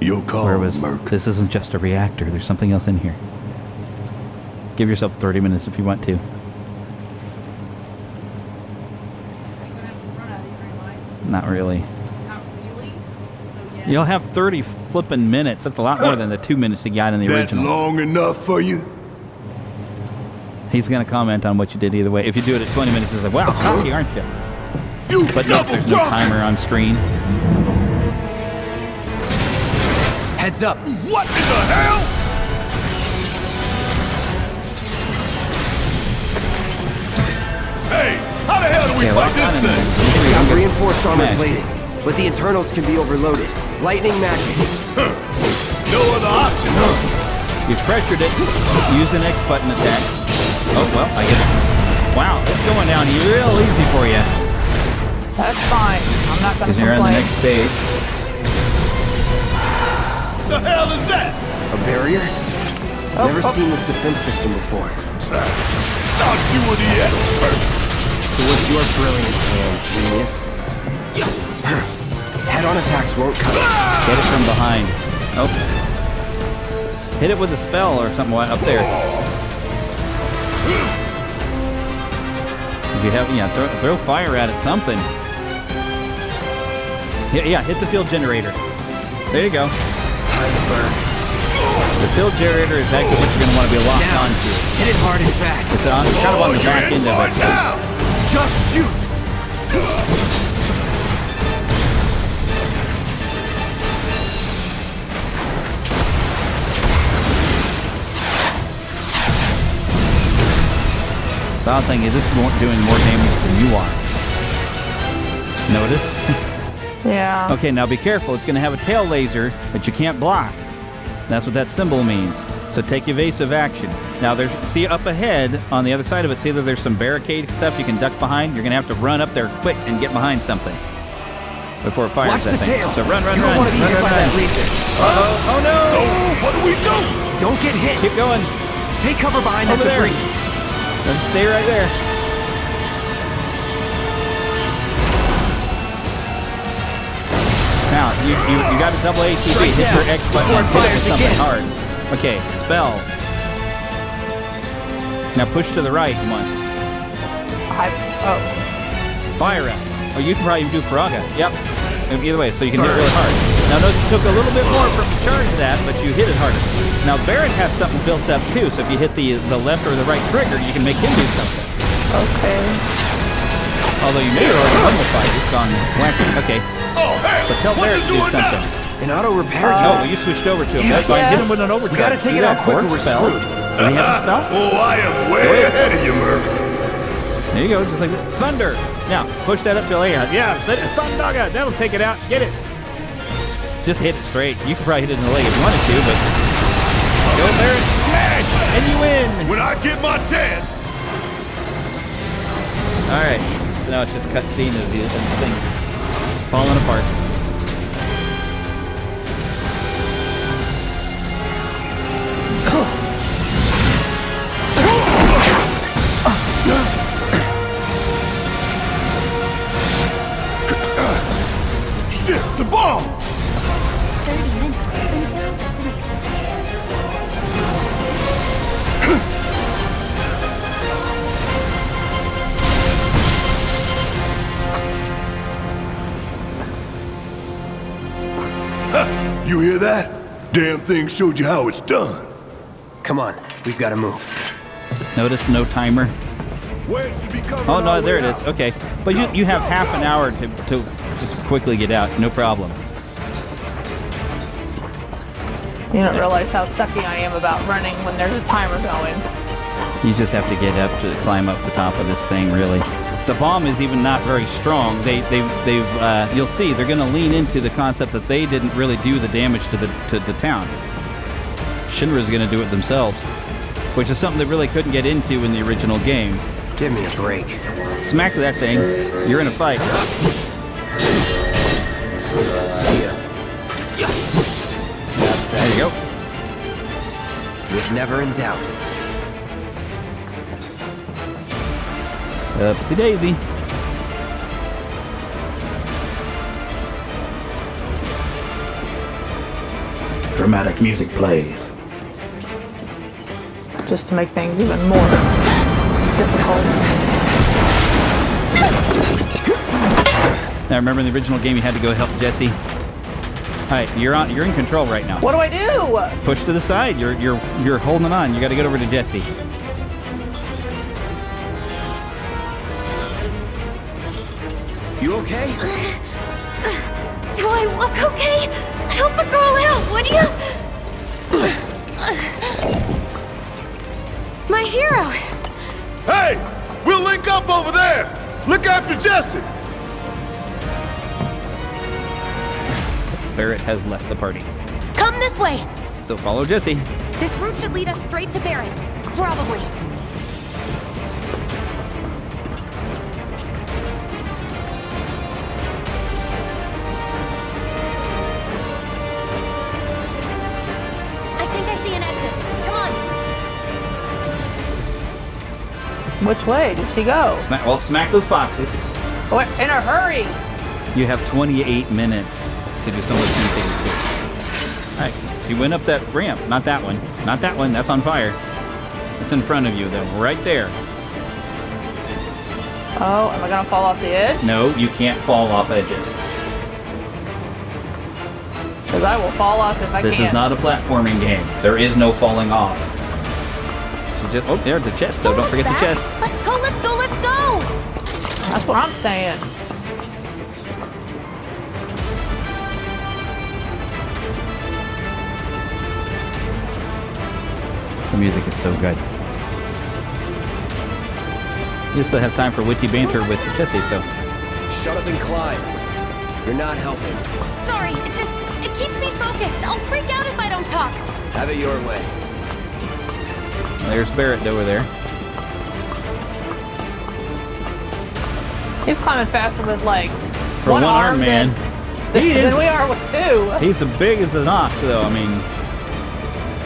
Your call, Where it was, Merc. this isn't just a reactor, there's something else in here. Give yourself 30 minutes if you want to. Not really. You'll have 30 flippin' minutes. That's a lot more than the 2 minutes you got in the That original. long enough for you? He's going to comment on what you did either way. If you do it at 20 minutes, he's like, wow, cocky, aren't you? You But no, there's no double-crossing! timer on screen. Heads up! What in the hell? Hey, how the hell do we Yeah, fight lock on this and thing? It's got reinforced armor Smash. plating, but the internals can be overloaded. Lightning magic. No other option, huh? You've pressured it. Use an X button attack. Oh, well, I get it. Wow, it's going down real easy for you. That's fine. I'm not gonna Because you're on the complain. next stage. The hell is that? A barrier? Oh, Never oh. seen this defense system before. thought you were the expert. So what's your brilliant plan, genius? Head-on attacks won't cut it. Get it from behind. Oh. Hit it with a spell or something up there. If you have, yeah, throw fire at it, something. Yeah, hit the field generator. There you go. Time to burn. The field generator is actually what you're going to want to be locked Now, onto. hit it hard and fast. It's kind of on the back end of it. Just shoot! The odd thing is this is doing more damage than you are. Notice? Yeah. Okay, now be careful. It's going to have a tail laser that you can't block. That's what that symbol means. So take evasive action. Now see up ahead on the other side of it, see that there's some barricade stuff you can duck behind? You're going to have to run up there quick and get behind something before it fires Watch that the thing. tail. So run. You don't want to be hit by that laser. Uh-oh. Oh no! So, what do we do? Don't get hit. Keep going. Take cover behind Over that there. debris. Let's stay right there. Now, you got a double ATB. Right Hit now, your X button before and it hit it with fires something again. hard. Okay, spell. Now push to the right once. Fire it. Oh, you can probably do Faraga. Yep. Either way, so you can hit it really hard. Now, notice it took a little bit more from charge that, but you hit it harder. Now, Barrett has something built up too, so if you hit the left or the right trigger, you can make him do something. Okay. Although you may have already done the fight, it's gone wacky. Okay. Oh, hey, But tell what Barrett you to do doing now? something. An auto repair Oh, well, unit. you switched over to him. Damn That's fine. it. Hit him with an overcharge. We gotta take Do it out that. quicker, Work we're spells. screwed. Does he have a spell? Oh, I am way ahead of you, Merc. There you go, just like that. Thunder! Now, push that up to a layer. Yeah, Thunder! That'll take it out. Get it. Just hit it straight. You can probably hit it in the leg if you wanted to, but... Go there and smash! And you win! When I get my chance. Alright, so now it's just cutscene of these things falling apart. Shit, the bomb! 30 minutes until detonation. You hear that? Damn thing showed you how it's done. Come on, we've got to move. Notice no timer. Where should be coming? Oh, no, there it is. Okay. But you have half an hour to just quickly get out. No problem. You don't realize how sucky I am about running when there's a timer going. You just have to get up to climb up the top of this thing, really. The bomb is even not very strong. You'll see they're going to lean into the concept that they didn't really do the damage to the town. Shinra's going to do it themselves, which is something they really couldn't get into in the original game. Give me a break. Smack that thing. You're in a fight. See ya. There you go. Was never in doubt. Upsy daisy. Dramatic music plays. Just to make things even more difficult. Now remember in the original game you had to go help Jesse. All right, you're in control right now. What do I do? Push to the side. You're holding on. You got to get over to Jesse. You okay? Do I look okay? Help a girl out, would you? My hero. Hey! We'll link up over there! Look after Jesse! Barrett has left the party. Come this way. So follow Jesse. This route should lead us straight to Barrett. Probably. I think I see an exit. Come on. Which way did she go? Smack those boxes. Oh, in a hurry! You have 28 minutes to do some of those things. Alright, she went up that ramp. Not that one. Not that one. That's on fire. It's in front of you, though. Right there. Oh, am I gonna fall off the edge? No, you can't fall off edges. Because I will fall off if I can. This is not a platforming game. There is no falling off. Oh, there's a chest, though. Don't forget the chest. Let's go, let's go, let's go! That's what I'm saying. The music is so good. You still have time for witty banter with Jesse, so. Shut up and climb. You're not helping. Sorry, it keeps me focused. I'll freak out if I don't talk. Have it your way. There's Barrett over there. He's climbing faster with like For one arm, man. Than we are with two. He's as big as an ox, though. I mean,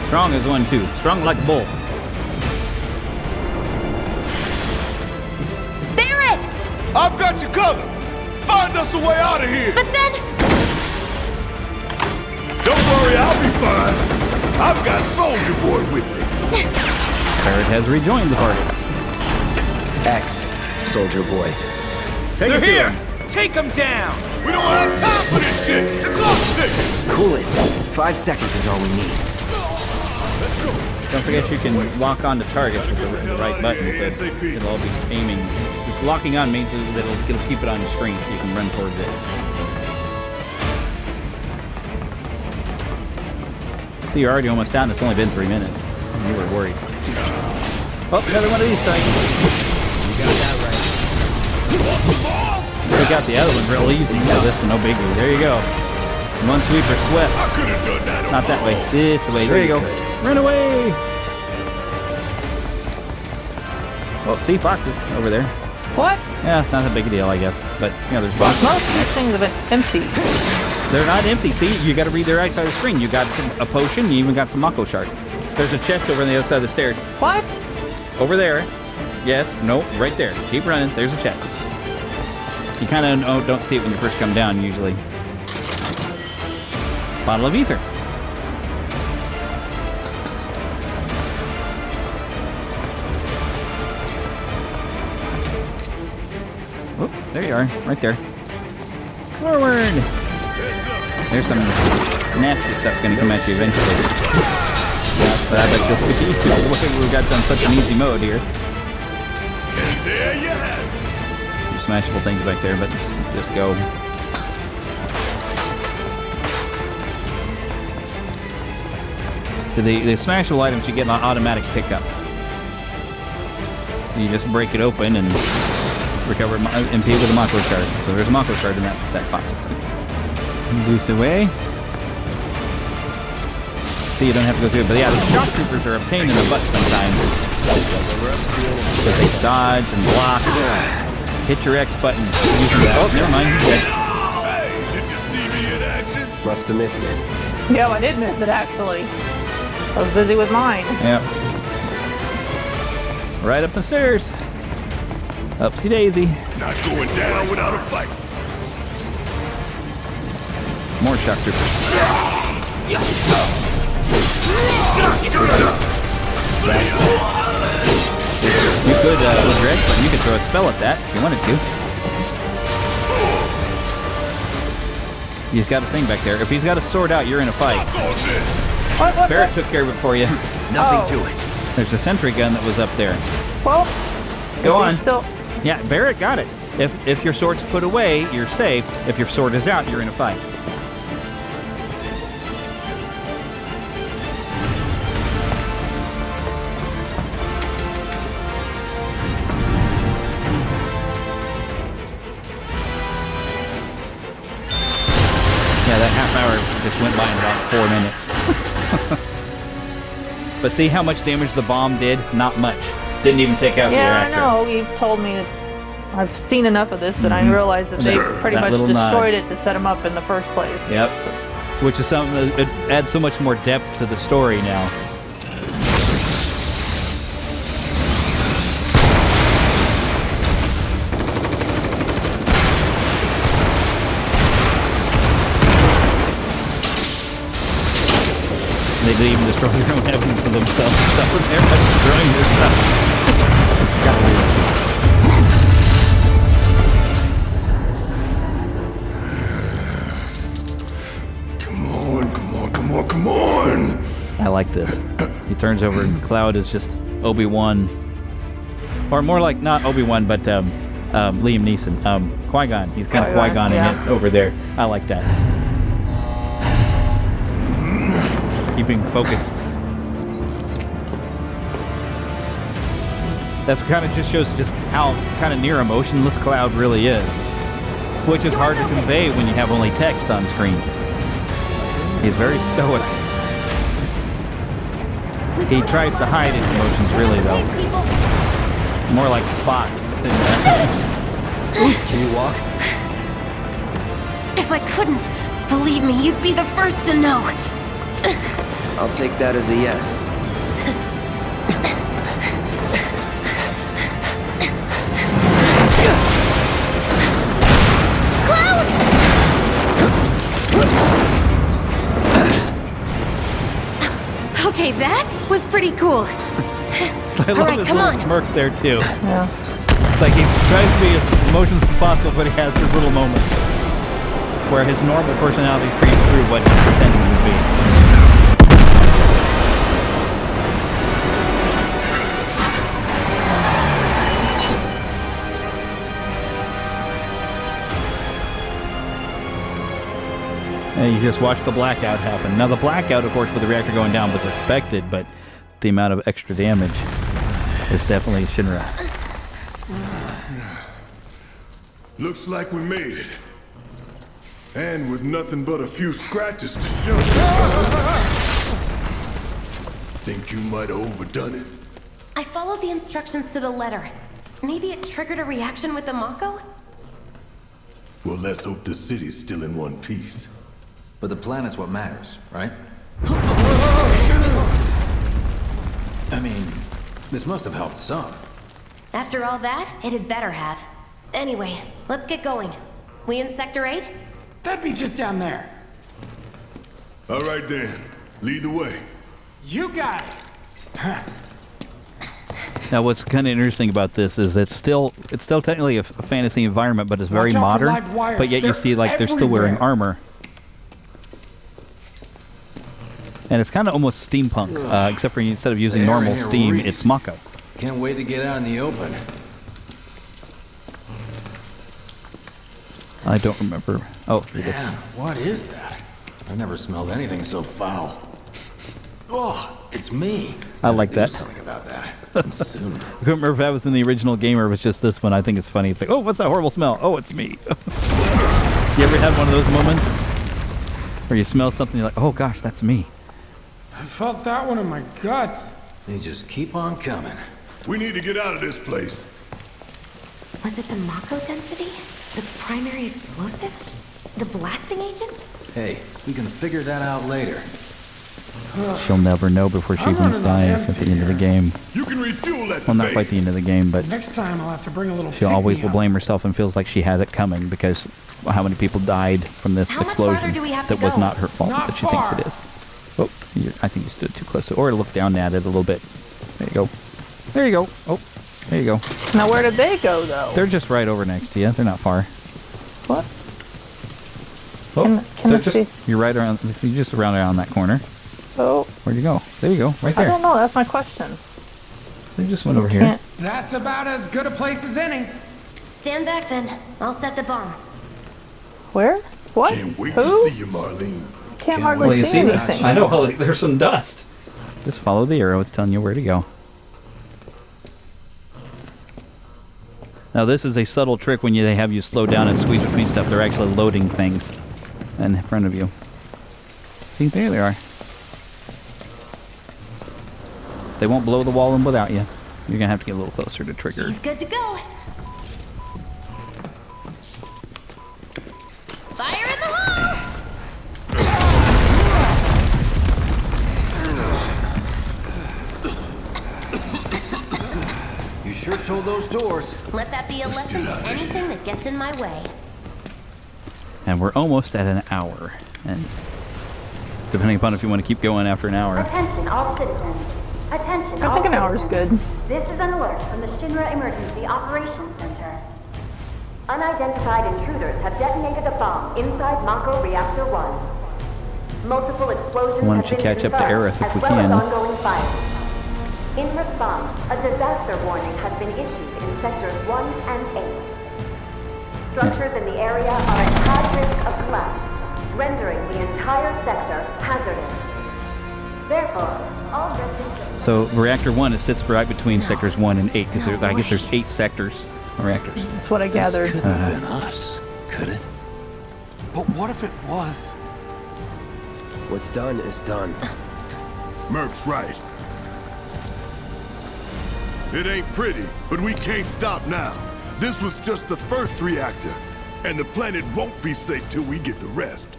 strong as one, too. Strong like a bull. I've got you covered. Find us the way out of here. But then... Don't worry, I'll be fine. I've got Soldier Boy with me. Barrett has rejoined the party. X, Soldier Boy. They're here! Take them down! We don't have time for this shit. The clock's ticking. Cool it. 5 seconds is all we need. Don't forget you can lock on to targets with the right button, so it'll all be aiming. Just locking on means that it'll keep it on your screen so you can run towards it. See, you're already almost out and it's only been 3 minutes. You were worried. Oh, another one of these things. You got that right. Took out the other one real easy, so this is no biggie. There you go. One sweeper swept. I could have done that. Not that way. This way. There you go. Run away! Oh, see, boxes over there. What? Yeah, it's not a big deal, I guess. But, you know, there's boxes. Most of these things have been empty. They're not empty. See, you got to read the right side of the screen. You got a potion, you even got some Mako shard. There's a chest over on the other side of the stairs. What? Over there. Yes, no, right there. Keep running. There's a chest. You kind of don't see it when you first come down, usually. Bottle of ether. Oh, there you are, right there. Forward! There's some nasty stuff gonna come at you eventually. But I bet you'll be easy. We've got done such an easy mode here. There you have it. Some smashable things back there, but just go. So the smashable items you get an automatic pickup. So you just break it open and recover MP with a Mako shard. So there's a Mako shard in that box. Boost away. See, you don't have to go through it. But yeah, the shock troopers are a pain in the butt sometimes. But they dodge and block. Hit your X button. Oh, never mind. He's dead. Hey, did you see me in action? Must have missed it. Yeah, I did miss it, actually. I was busy with mine. Yeah. Right up the stairs. Upsy daisy. Not going down without a fight. More shock troopers. You could, with your X button, you could throw a spell at that if you wanted to. He's got a thing back there. If he's got a sword out, you're in a fight. What? Barrett took care of it for you. Nothing to it. There's a sentry gun that was up there. Well, Go on. Still... Yeah, Barrett got it. If your sword's put away, you're safe. If your sword is out, you're in a fight. Yeah, that half hour just went by in about 4 minutes. But see how much damage the bomb did? Not much. Didn't even take out the reactor. Yeah, I know. You've told me that I've seen enough of this that I realize that they pretty much destroyed it to set them up in the first place. Yep. Which is something that it adds so much more depth to the story now. they even destroy their own evidence of themselves. So they're not destroying their stuff. It's kind of weird. Come on! I like this. He turns over and Cloud is just Obi-Wan. Or more like, not Obi-Wan, but Liam Neeson. Qui-Gon. He's kind of Qui-Goning it over there. I like that. Just keeping focused. That's kind of just shows just how kind of near emotionless Cloud really is. Which is hard to convey when you have only text on screen. He's very stoic. He tries to hide his emotions, really, though. More like Spock than that. Can you walk? If I couldn't, believe me, you'd be the first to know. I'll take that as a yes. Okay, that was pretty cool. So I love his little smirk there, too. Yeah. It's like he tries to be as emotionless as possible, but he has his little moments where his normal personality creeps through what he's pretending to be. And you just watch the blackout happen. Now the blackout, of course, with the reactor going down was expected, but the amount of extra damage is definitely Shinra. Looks like we made it. And with nothing but a few scratches to show. Think you might have overdone it? I followed the instructions to the letter. Maybe it triggered a reaction with the Mako? Well, let's hope the city's still in one piece. But the planet's what matters, right? I mean, this must have helped some. After all that, it had better have. Anyway, let's get going. We in Sector 8? That'd be just down there. All right then, lead the way. You got it. Now, what's kind of interesting about this is it's still technically a fantasy environment, but it's very modern. But yet you see like they're still wearing armor, and it's kind of almost steampunk, except for instead of using normal steam, it's Mako. Can't wait to get out in the open. I don't remember. Oh, this. What is that? I've never smelled anything so foul. Oh, it's me. I like that. Something about that. Soon. I couldn't remember if that was in the original game or if it's just this one. I think it's funny. It's like, oh, what's that horrible smell? Oh, it's me. You ever had one of those moments where you smell something, you're like, oh gosh, that's me. I felt that one in my guts. They just keep on coming. We need to get out of this place. Was it the Mako density? The primary explosive? The blasting agent? Hey, we can figure that out later. She'll never know before she even dies at the end of the game. You can refuel at the Well, not quite the end of the game, but Next time I'll have to bring a little. she always will blame herself and feels like she had it coming because how many people died from this How much farther explosion do we have to that was go? not her fault, Not but she thinks far. it is. Oh, I think you stood too close. Or look down at it a little bit. There you go. There you go. Oh, there you go. Now where did they go though? They're just right over next to you. They're not far. What? Oh, Can I they're just- see? You're right around. You just around that corner. Oh, Where'd you go? There you go. Right I there. don't know. That's my question. They just went over here. Can't. That's about as good a place as any. Stand back then. I'll set the bomb. Where? What? Can't wait Who? to see you, Marlene. Can't hardly Well, you see that? anything. I know. Like, there's some dust. Just follow the arrow. It's telling you where to go. Now, this is a subtle trick when they have you slow down and squeeze between stuff. They're actually loading things in front of you. See, there they are. They won't blow the wall in without you. You're gonna have to get a little closer to trigger. She's good to go. Fire in the hole! You sure told those doors. Let that be a lesson to anything that gets in my way. And we're almost at an hour. And depending upon if you want to keep going after an hour. Attention all citizens. Attention I think an hour is good. This is an alert from the Shinra Emergency Operations Center. Unidentified intruders have detonated a bomb inside Mako Reactor 1. Multiple explosions Why don't have you been catch up to confirmed, Aerith if as we well can? as ongoing fire. In response, a disaster warning has been issued in sectors 1 and 8. Structures in the area are at high risk of collapse, rendering the entire sector hazardous. Therefore, all residents... So reactor 1, it sits right between sectors 1 and 8, because I guess there's 8 sectors of reactors. That's what I gathered. This couldn't have been us, could it? But what if it was? What's done is done. Merc's right. It ain't pretty, but we can't stop now. This was just the first reactor, and the planet won't be safe till we get the rest.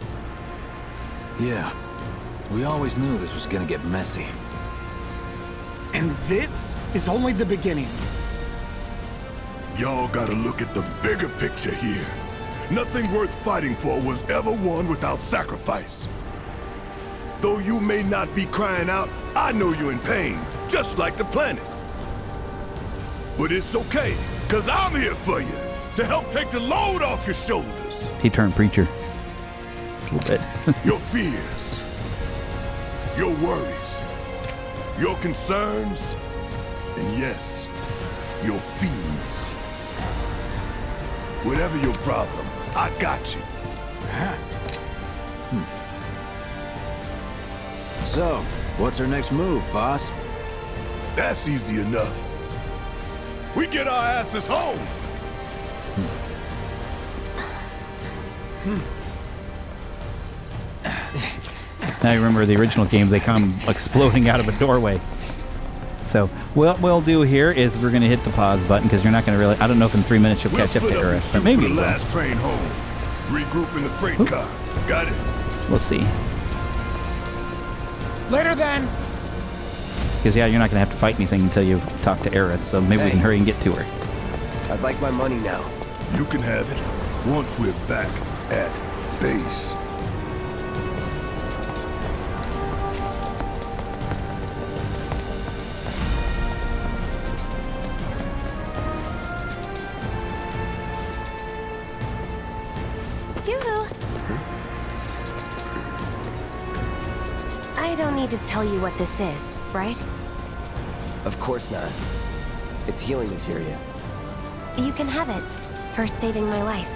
Yeah. We always knew this was gonna get messy. And this is only the beginning. Y'all gotta look at the bigger picture here. Nothing worth fighting for was ever won without sacrifice. Though you may not be crying out, I know you're in pain, just like the planet. But it's okay, cause I'm here for you, to help take the load off your shoulders. He turned preacher. Just a little bit. Your fears, your worries, your concerns, and yes, your fees. Whatever your problem, I got you. So, what's our next move, boss? That's easy enough. We get our asses home. I remember the original game, they come exploding out of a doorway. So what we'll do here is we're going to hit the pause button, because you're not going to really... I don't know if in 3 minutes you'll catch up to Aerith, but maybe the you will. last train home. Regroup in the freight car. Got it? We'll see. Later then. Because, yeah, you're not going to have to fight anything until you talk to Aerith, so maybe we can hurry and get to her. I'd like my money now. You can have it once we're back at base. Yoo-hoo. I don't need to tell you what this is, right? Of course not. It's healing materia. You can have it for saving my life.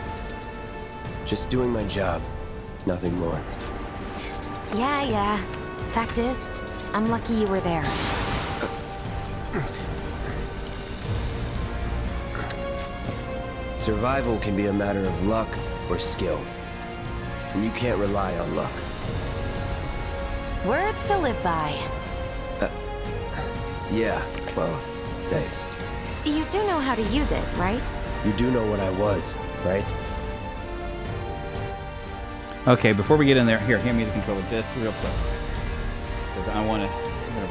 Just doing my job. Nothing more. Yeah. Fact is, I'm lucky you were there. Survival can be a matter of luck or skill. And you can't rely on luck. Words to live by. Yeah, well, thanks. You do know how to use it, right? You do know what I was, right? Okay, before we get in there, here, hand me the controller just real quick. Because I'm going to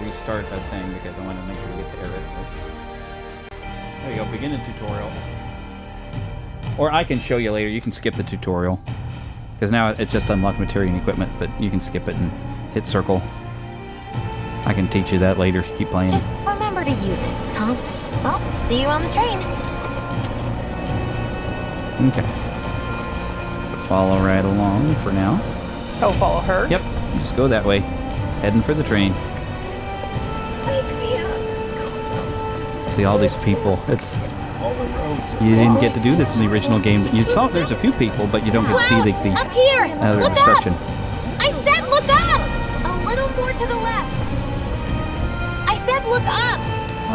restart that thing, because I want to make sure we get to Aerith. There you go, begin the tutorial. Or I can show you later, you can skip the tutorial. Because now it's just unlocked materia and equipment, but you can skip it and hit circle. I can teach you that later if you keep playing. Just remember to use it, huh? Well, see you on the train. Okay. So follow right along for now. Oh, follow her? Yep, just go that way. Heading for the train. Wake me up. See all these people. It's... You didn't get to do this in the original game. You saw there's a few people, but you don't get to see the Up here! other Look instruction. up! I said look up! A little more to the left. I said look up!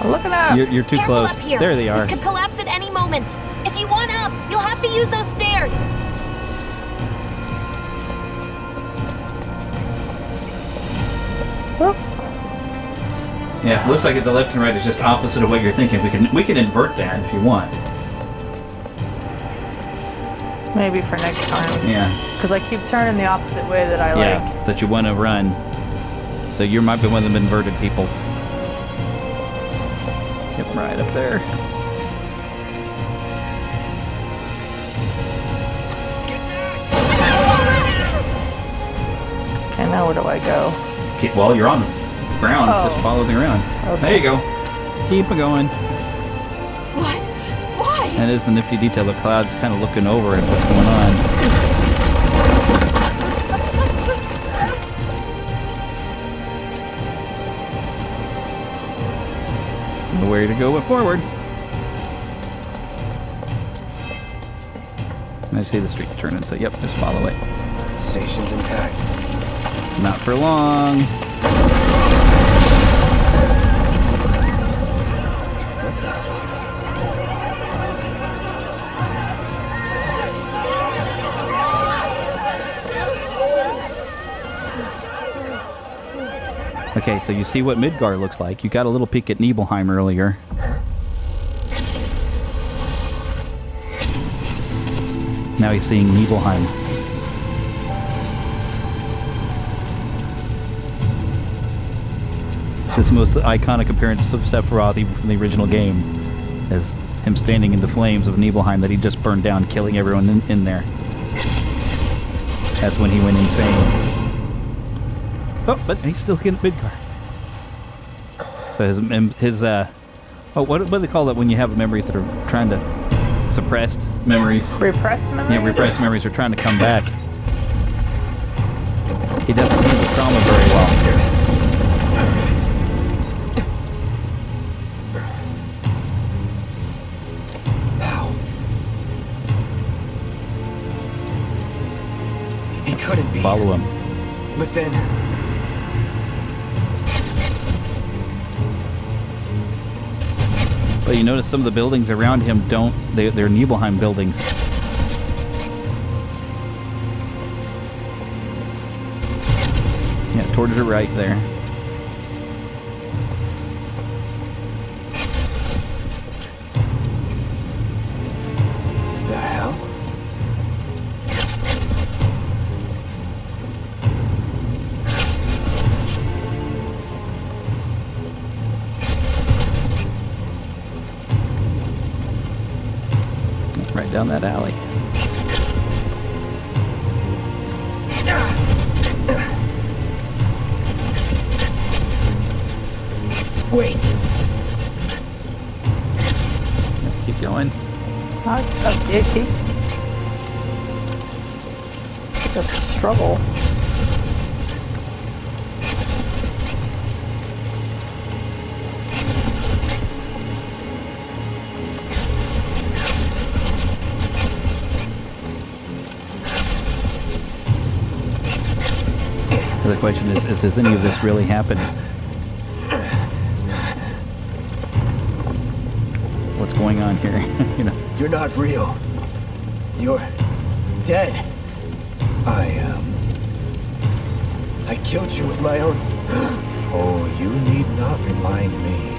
Oh, looking up. You're too Careful close. up here. There they are. This could collapse at any moment. If you want up, you'll have to use those stairs. Yeah, it looks like the left and right is just opposite of what you're thinking. We can invert that if you want. Maybe for next time. Yeah. Because I keep turning the opposite way that I like. That you want to run. So you might be one of them inverted peoples. Yep, right up there. Okay, Now where do I go? Okay, well, you're on the ground. Just follow the ground. Okay. There you go. Keep it going. What? Why? That is the nifty detail. The cloud's kind of looking over at what's going on. The way to go but forward. I see the street turning, so yep, just follow it. Station's intact. Not for long. What the? Okay, so you see what Midgar looks like. You got a little peek at Nibelheim earlier. Now he's seeing Nibelheim. This most iconic appearance of Sephiroth from the original game, as him standing in the flames of Nibelheim that he just burned down, killing everyone in there. That's when he went insane. Oh, but he's still getting Midgar. So his what do they call it when you have memories that are trying to suppressed memories? Repressed memories? Yeah, repressed memories are trying to come back. He doesn't handle trauma very well. How? He couldn't be. Follow him. But then... But you notice some of the buildings around him they're Nibelheim buildings. Yeah, towards the right there. The hell? Right down that alley. Wait. Keep going. It keeps... It's a struggle. The question is any of this really happening? What's going on here? You know. You're not real. You're dead. I am. I killed you with my own... Oh, you need not remind me.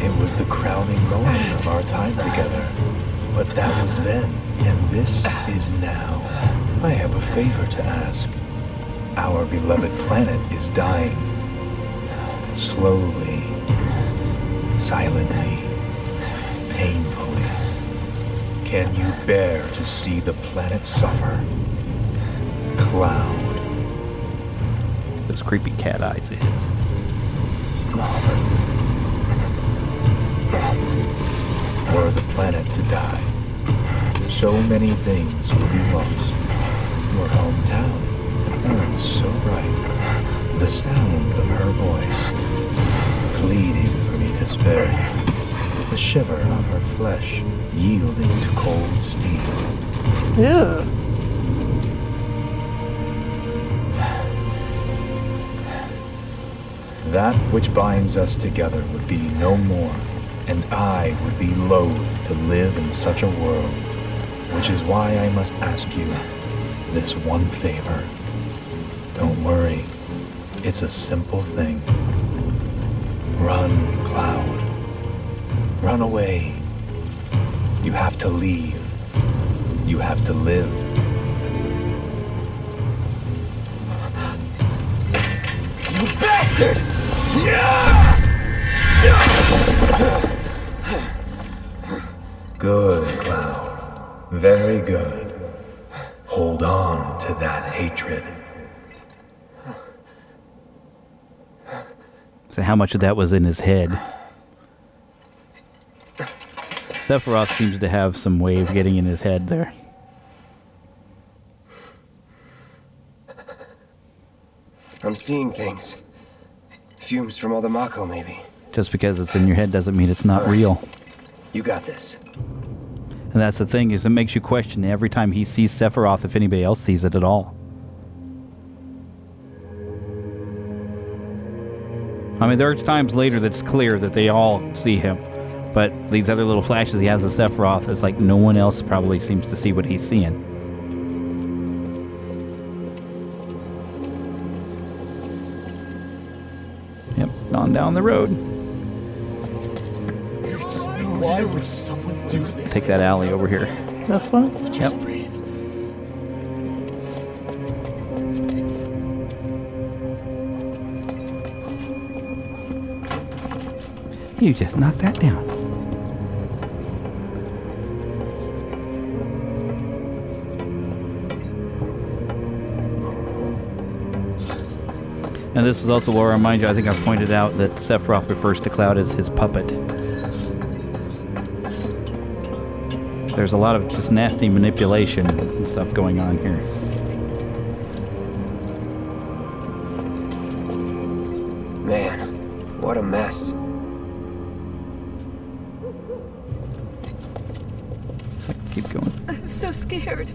It was the crowning moment of our time together. But that was then, and this is now. I have a favor to ask. Our beloved planet is dying. Slowly, silently, painfully. Can you bear to see the planet suffer? Cloud. Those creepy cat eyes of his. Were the planet to die, so many things will be lost. Your hometown. Burns so bright, the sound of her voice, pleading for me to spare you, the shiver of her flesh yielding to cold steel. Ew. That which binds us together would be no more, and I would be loath to live in such a world, which is why I must ask you this one favor. Don't worry, it's a simple thing. Run, Cloud. Run away. You have to leave. You have to live. You bastard! Good, Cloud. Very good. Hold on to that hatred. So how much of that was in his head? Sephiroth seems to have some way of getting in his head there. I'm seeing things. Fumes from all the Mako, maybe. Just because it's in your head doesn't mean it's not real. You got this. And that's the thing, is it makes you question every time he sees Sephiroth if anybody else sees it at all. I mean, there are times later that's clear that they all see him. But these other little flashes he has of Sephiroth, it's like no one else probably seems to see what he's seeing. Yep, on down the road. Why would someone do this? Take that alley over here. This one? Yep. You just knocked that down. And this is also where I remind you, I think I've pointed out that Sephiroth refers to Cloud as his puppet. There's a lot of just nasty manipulation and stuff going on here. Man, what a mess. Keep going. I'm so scared.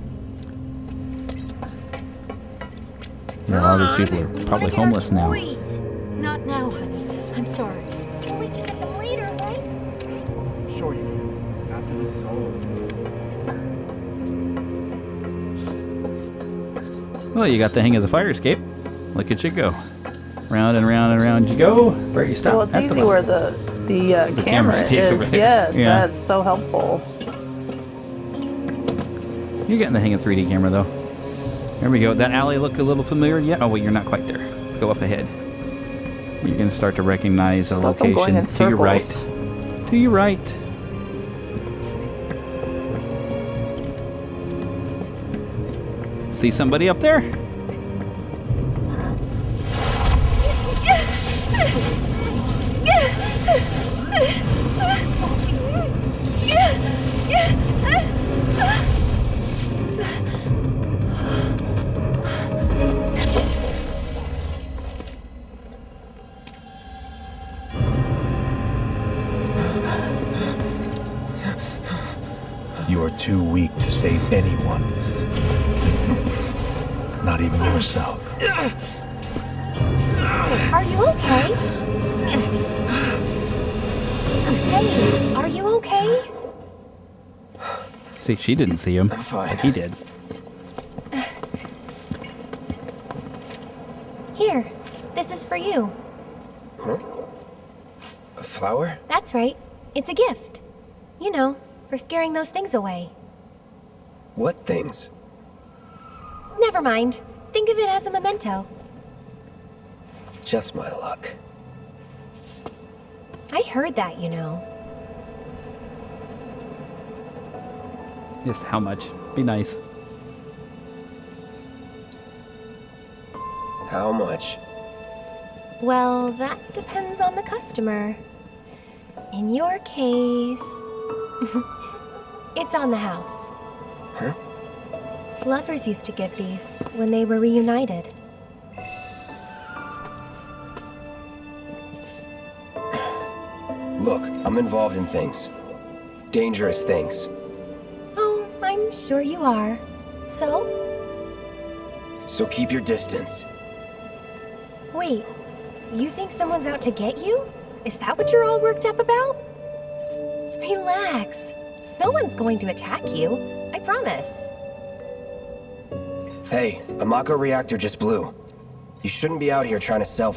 Yeah, a lot of these people are probably homeless now. Toys. Not now, honey. I'm sorry. Well, we can get them later, right? Sure you can. After this is all over. Well, you got the hang of the fire escape. Look at you go. Round and round and round you go. Where you stop. Well, it's easy where the camera stays over is. there. Yes, Yeah. that's so helpful. You're getting the hang of 3D camera, though. There we go. That alley look a little familiar? Yeah. Oh, wait, you're not quite there. Go up ahead. You're going to start to recognize a I'm going location in to your right. circles. To your right. See somebody up there? You are too weak to save anyone. Not even yourself. Are you okay? Hey, are you okay? See, she didn't see him. I'm fine. But he did. Here, this is for you. Huh? A flower? That's right. It's a gift. You know, for scaring those things away. What things? Never mind. Think of it as a memento. Just my luck. I heard that, you know. Just how much? Be nice. How much? Well, that depends on the customer. In your case, it's on the house. Huh? Lovers used to give these when they were reunited. Look, I'm involved in things. Dangerous things. Oh, I'm sure you are. So? So keep your distance. Wait, you think someone's out to get you? Is that what you're all worked up about? Relax. No one's going to attack you. I promise. Hey, a Mako reactor just blew. You shouldn't be out here trying to sell.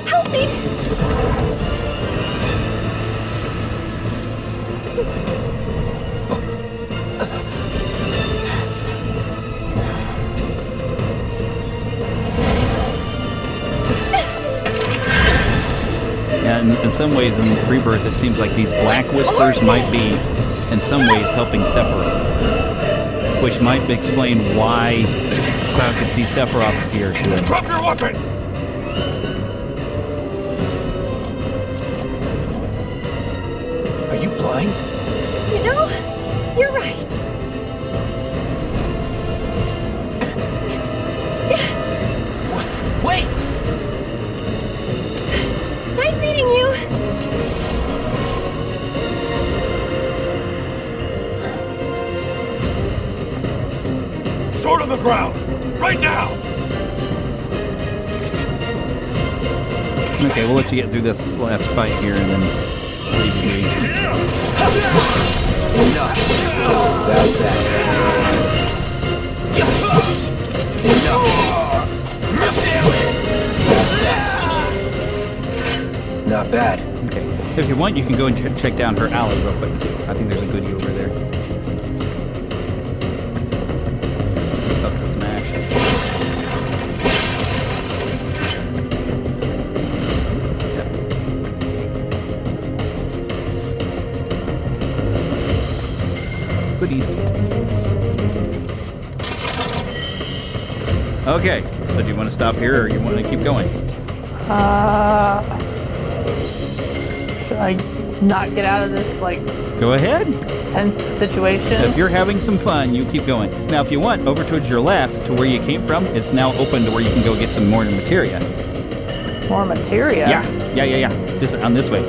Help me! And in some ways, in Rebirth, it seems like these Black Whispers might be, in some ways, helping Sephiroth. Which might explain why Cloud could see Sephiroth appear to it. Drop your weapon! Are you blind? You know, you're right. Wait! Nice meeting you. Sword on the ground! Right now! Okay, we'll let you get through this last fight here and then leave you be. Enough. That's that. Enough. Not bad. Okay. If you want, you can go and check down her alley real quick, too. I think there's a goodie over there. Stuff to smash. Yep. Goodies. Okay. So do you want to stop here, or you want to keep going? Should I not get out of this, like, Go ahead. tense situation? If you're having some fun, you keep going. Now, if you want, over towards your left, to where you came from, it's now open to where you can go get some more materia. More materia? Yeah. Just on this way.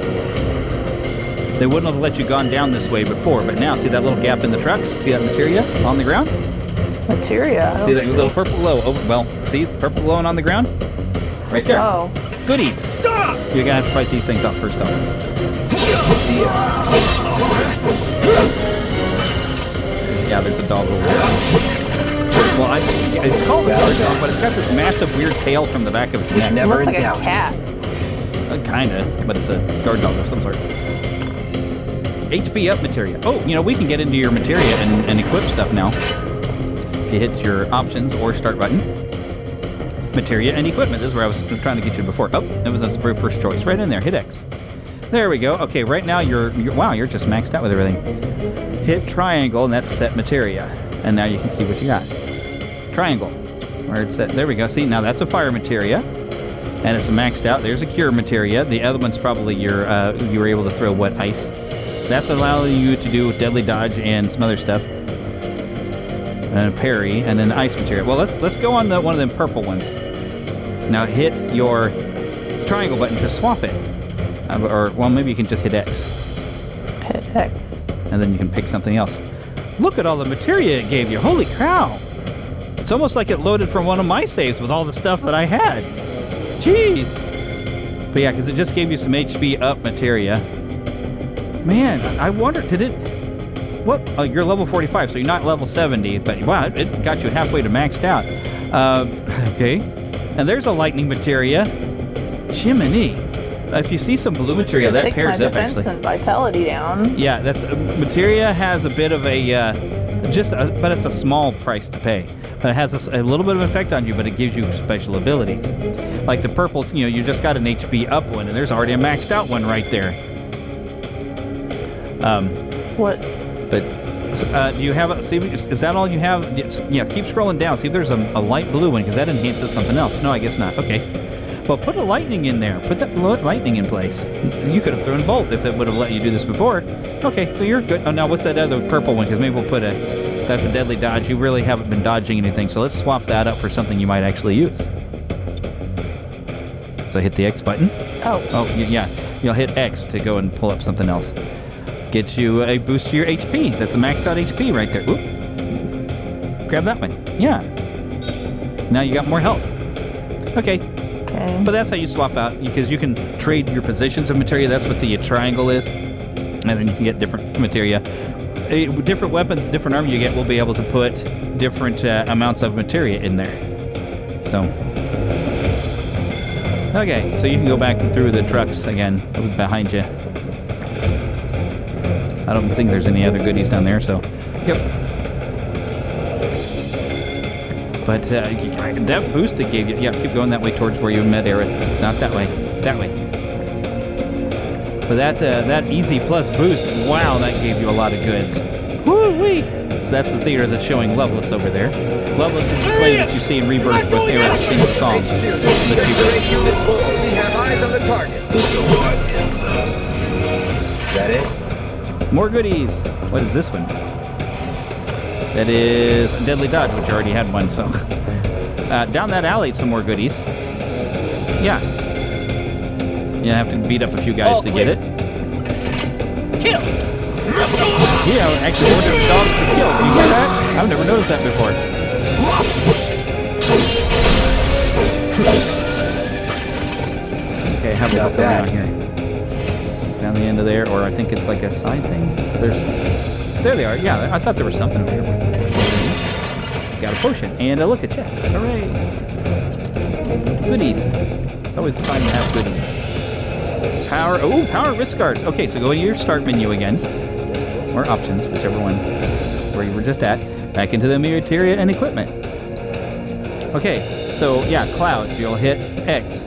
They wouldn't have let you gone down this way before, but now, see that little gap in the trucks? See that materia on the ground? Materia? See that little purple glow? Well, see purple glowing on the ground? Right there. Oh. Goodies. Stop! You're gonna have to fight these things off first off. Yeah, there's a dog over there. Well, it's called a guard dog, but it's got this massive weird tail from the back of its neck. It looks like a cat. Kinda, but it's a guard dog of some sort. HP up materia. Oh, we can get into your materia and equip stuff now. If you hit your options or start button. Materia and equipment. This is where I was trying to get you before. Oh, that was the very first choice. Right in there. Hit X. There we go. Okay, right now you're just maxed out with everything. Hit triangle, and that's set materia. And now you can see what you got. Triangle. Where it's set. There we go. See, now that's a fire materia. And it's maxed out. There's a cure materia. The other one's probably you were able to throw what, ice. That's allowing you to do deadly dodge and some other stuff. And a parry, and then ice materia. Well, let's go on one of them purple ones. Now hit your triangle button to swap it. Well, maybe you can just hit X. Hit X. And then you can pick something else. Look at all the materia it gave you. Holy cow. It's almost like it loaded from one of my saves with all the stuff that I had. Jeez. But yeah, because it just gave you some HP up materia. Man, I wonder, did it... What? Oh, you're level 45, so you're not level 70, but wow, it got you halfway to maxed out. Okay. And there's a lightning materia. Jiminy. If you see some blue materia, that pairs up, actually. Takes my defense and vitality down. Yeah, that's materia has a bit of a but it's a small price to pay. But it has a little bit of effect on you, but it gives you special abilities. Like the purples, you just got an HP up one, and there's already a maxed out one right there. What? But do you have see? Is that all you have? Yeah, keep scrolling down. See if there's a light blue one, because that enhances something else. No, I guess not. Okay. Well, put a lightning in there. Put that lightning in place. You could have thrown bolt if it would have let you do this before. Okay, so you're good. Oh, now what's that other purple one? Because maybe we'll put that's a deadly dodge. You really haven't been dodging anything, so let's swap that up for something you might actually use. So hit the X button. Oh. Oh, yeah. You'll hit X to go and pull up something else. Get you a boost to your HP. That's a maxed out HP right there. Oop. Grab that one. Yeah. Now you got more health. Okay. But that's how you swap out, because you can trade your positions of materia. That's what the triangle is. And then you can get different materia. Different weapons, different armor you get, will be able to put different amounts of materia in there. So. Okay, so you can go back through the trucks again. That was behind you. I don't think there's any other goodies down there, so. Yep. But that boost it gave you, yeah, keep going that way towards where you met Aerith. Not that way, that way. But that easy plus boost, wow, that gave you a lot of goods. Woo-wee! So that's the theater that's showing Loveless over there. Loveless is the play that you see in Rebirth with Aerith singing the song. We have eyes on the target. Is that it? More goodies. What is this one? That is Deadly Dodge, which I already had one, so. Down that alley, some more goodies. Yeah. You have to beat up a few guys to get it. Kill! Yeah, actually ordered the dogs to kill. Do you get that? I've never noticed that before. Okay, how about that down here? Down the end of there, or I think it's like a side thing. There they are. Yeah, I thought there was something over here. Got a potion and look, a chest. Hooray! Goodies. It's always fun to have goodies. Power. Oh, power wrist guards. Okay, so go to your start menu again, or options, whichever one, where you were just at. Back into the materia and equipment. Okay, so yeah, clouds. You'll hit X,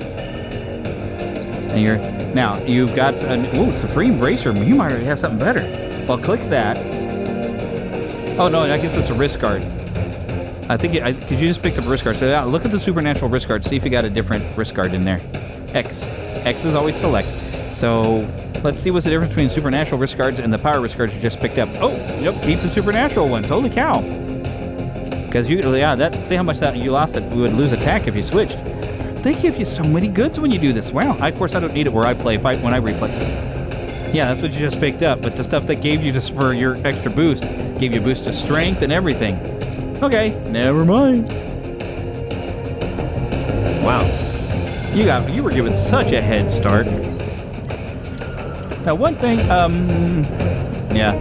and now you've got an Supreme Bracer. You might already have something better. Well, click that. Oh no, I guess it's a wrist guard. I think because you just picked up a wrist guard. So yeah, look at the supernatural wrist guard. See if you got a different wrist guard in there. X is always select. So let's see what's the difference between supernatural wrist guards and the power wrist guards you just picked up. Oh, yep, keep the supernatural ones. Holy cow! Because see how much that you lost it. We would lose attack if you switched. They give you so many goods when you do this. Wow. Of course, I don't need it where I play. When I replay. Yeah, that's what you just picked up. But the stuff that gave you just for your extra boost gave you a boost to strength and everything. Okay, never mind. Wow. You were given such a head start. Now, one thing, yeah.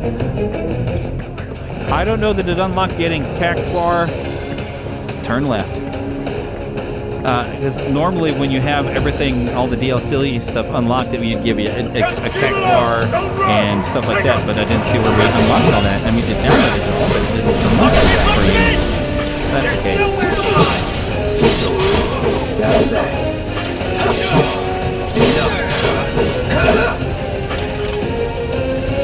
I don't know that it unlocked getting Cactuar. Turn left. Because normally when you have everything, all the DLC stuff unlocked, it would give you a Cactuar and stuff like that, but I didn't see where we unlocked all that. I mean, it downloaded it all, but it didn't unlock it for you. That's okay. That's that.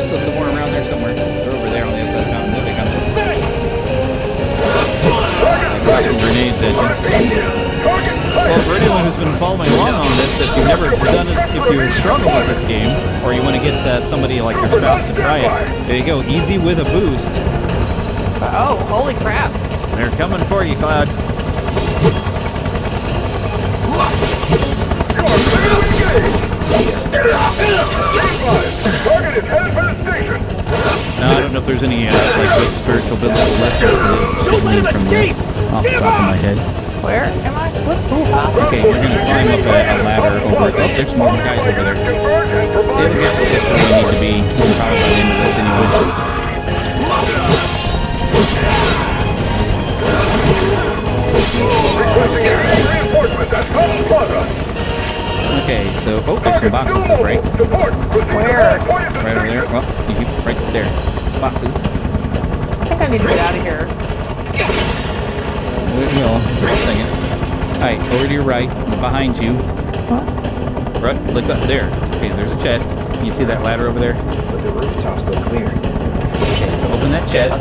Still somewhere around there somewhere. They're over there on the other side of the mountain. There they come. Got some grenades at you. Well, for anyone who's been following along on this, if you've never done it, if you struggle with this game, or you want to get somebody like your spouse to try it, there you go. Easy with a boost. Oh, holy crap. They're coming for you, Cloud. Now, I don't know if there's any like good spiritual biblical lessons to glean from this off the top of my head. Where am I? Okay, we're gonna climb up a ladder over. Oh, there's more guys over there. They'll get the stuff where they need to be probably by the end of this anyway. Okay, so there's some boxes to break. Where? Right over there. Well, you keep right there. Boxes. I think I need to get out of here. Alright, over to your right, behind you. What? Right, look up there. Okay, there's a chest. You see that ladder over there? But the rooftops look clear. Okay, so open that chest.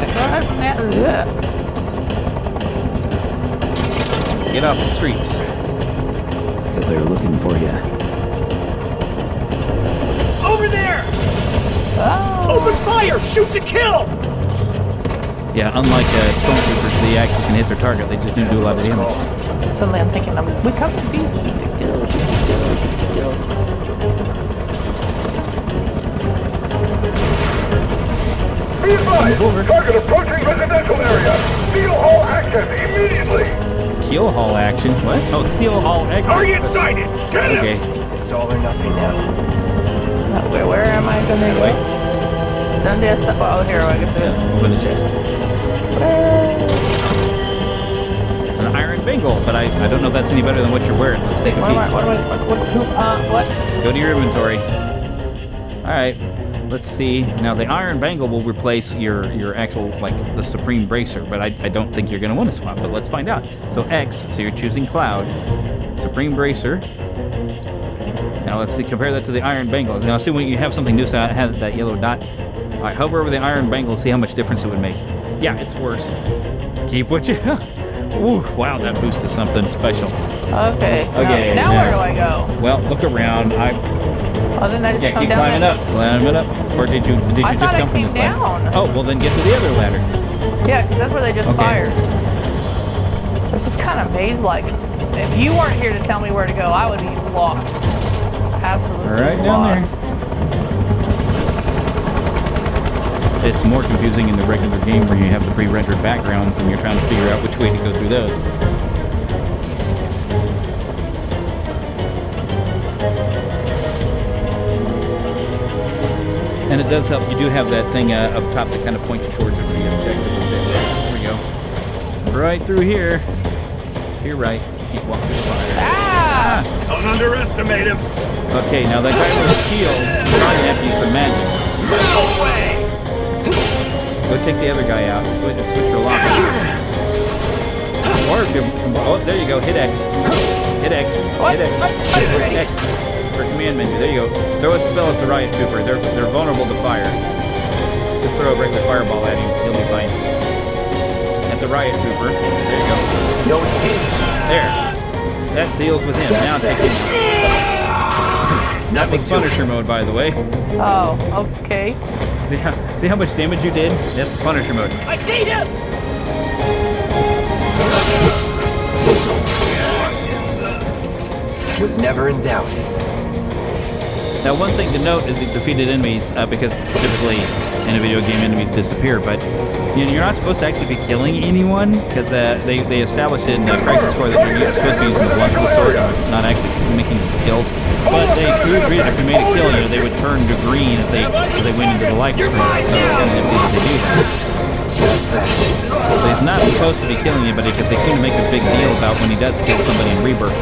Get off the streets. Because they're looking for you. Over there! Oh. Open fire! Shoot to kill! Yeah, unlike stormtroopers, they actually can hit their target. They just don't do a lot of damage. Suddenly I'm thinking, we come to be shoot to kill, shoot to kill, shoot to kill. Be advised! Target approaching residential area! Seal all action immediately! Keel haul action? What? Oh, seal all exits. Target sighted! Get him! Okay. It's all or nothing now. Where am I gonna go? Done this stuff. Oh, here, I guess it is. Open the chest. An iron bangle, but I don't know if that's any better than what you're wearing. Let's take a peek. What? Go to your inventory. Alright, let's see. Now, the iron bangle will replace your actual, like, the Supreme Bracer, but I don't think you're going to want to swap, but let's find out. So X, so you're choosing Cloud. Supreme Bracer. Now, let's see, compare that to the iron bangles. Now, see when you have something new, so I had that yellow dot. Alright, hover over the iron bangle, see how much difference it would make. Yeah, it's worse. Keep what you... Ooh, wow, that boost is something special. Okay. Okay. Now where do I go? Well, look around. Oh, didn't I just come keep down climbing there? up. Climb it up. Or did you just come from this down. ladder? Oh, well then get to the other ladder. Yeah, because that's where they just fired. This is kind of maze-like. If you weren't here to tell me where to go, I would be lost. Absolutely right down lost. there. It's more confusing in the regular game where you have the pre-rendered backgrounds and you're trying to figure out which way to go through those. And it does help. You do have that thing up top that kind of points you towards it when you check it a little bit. There we go. Right through here. To your right. Keep walking through the fire. Ah! Don't underestimate him. Okay, now that guy with the shield, you're going to have to use some magic. No way. Go take the other guy out. Switch your lock. Or if you... Oh, there you go. Hit X. Hit X. What? Hit X. Ready. X. For command menu. There you go. Throw a spell at the riot trooper. They're vulnerable to fire. Just throw a regular fireball at him. He'll be fine. At the riot trooper. There you go. No escape. There. That deals with him. Now take him. That was Punisher mode, by the way. Oh, okay. See how much damage you did? That's Punisher mode. I see him. Was never in doubt. Now, one thing to note is the defeated enemies, because typically in a video game enemies disappear, but you're not supposed to actually be killing anyone, because they established in Crisis Core that you're supposed to be using the blunt of the sword, not actually making kills. But they do agree that if you made a kill, they would turn to green as they went into the light screen. So it's kind of nifty that they do that. So he's not supposed to be killing anybody, because they seem to make a big deal about when he does kill somebody in Rebirth.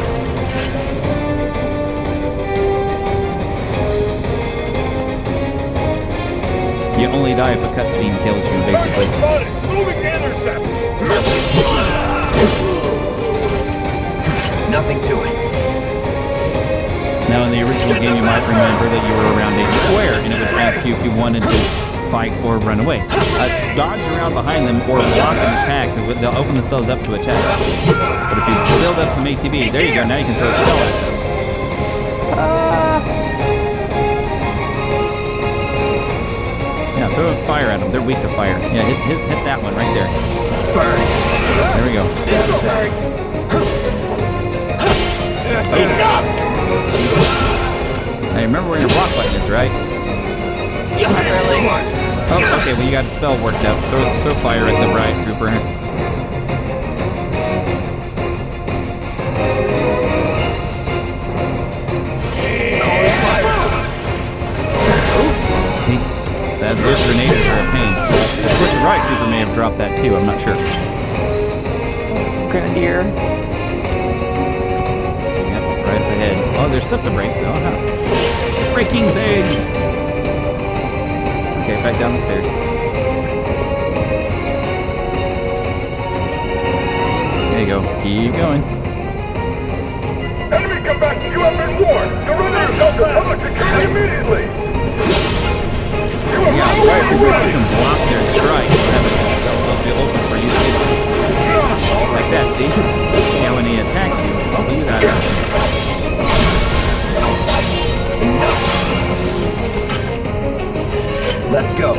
You only die if a cutscene kills you, basically. Moving to intercept. Nothing to it. Now, in the original game, you might remember that you were around a square, and it would ask you if you wanted to fight or run away. Dodge around behind them or block an attack. They'll open themselves up to attack. But if you build up some ATB, there you go. Now you can throw a spell at them. Yeah, throw a fire at them. They're weak to fire. Yeah, hit that one right there. Burn. There we go. Now remember where your block button is, right? Not really. Oh, okay, well you got a spell worked up. Throw fire at the riot trooper. Those grenades are a pain. Of course, the riot trooper may have dropped that too, I'm not sure. Grenadier. Yep, right up ahead. Oh, there's stuff to break though, huh? Breaking things! Okay, back down the stairs. There you go. Keep going. Enemy combatants, you have been warned. Surrender yourself to public security immediately. Yeah, right. You can block their strike. They'll be open for you to hit. Like that, see? Yeah, when he attacks you, look at that. Let's go.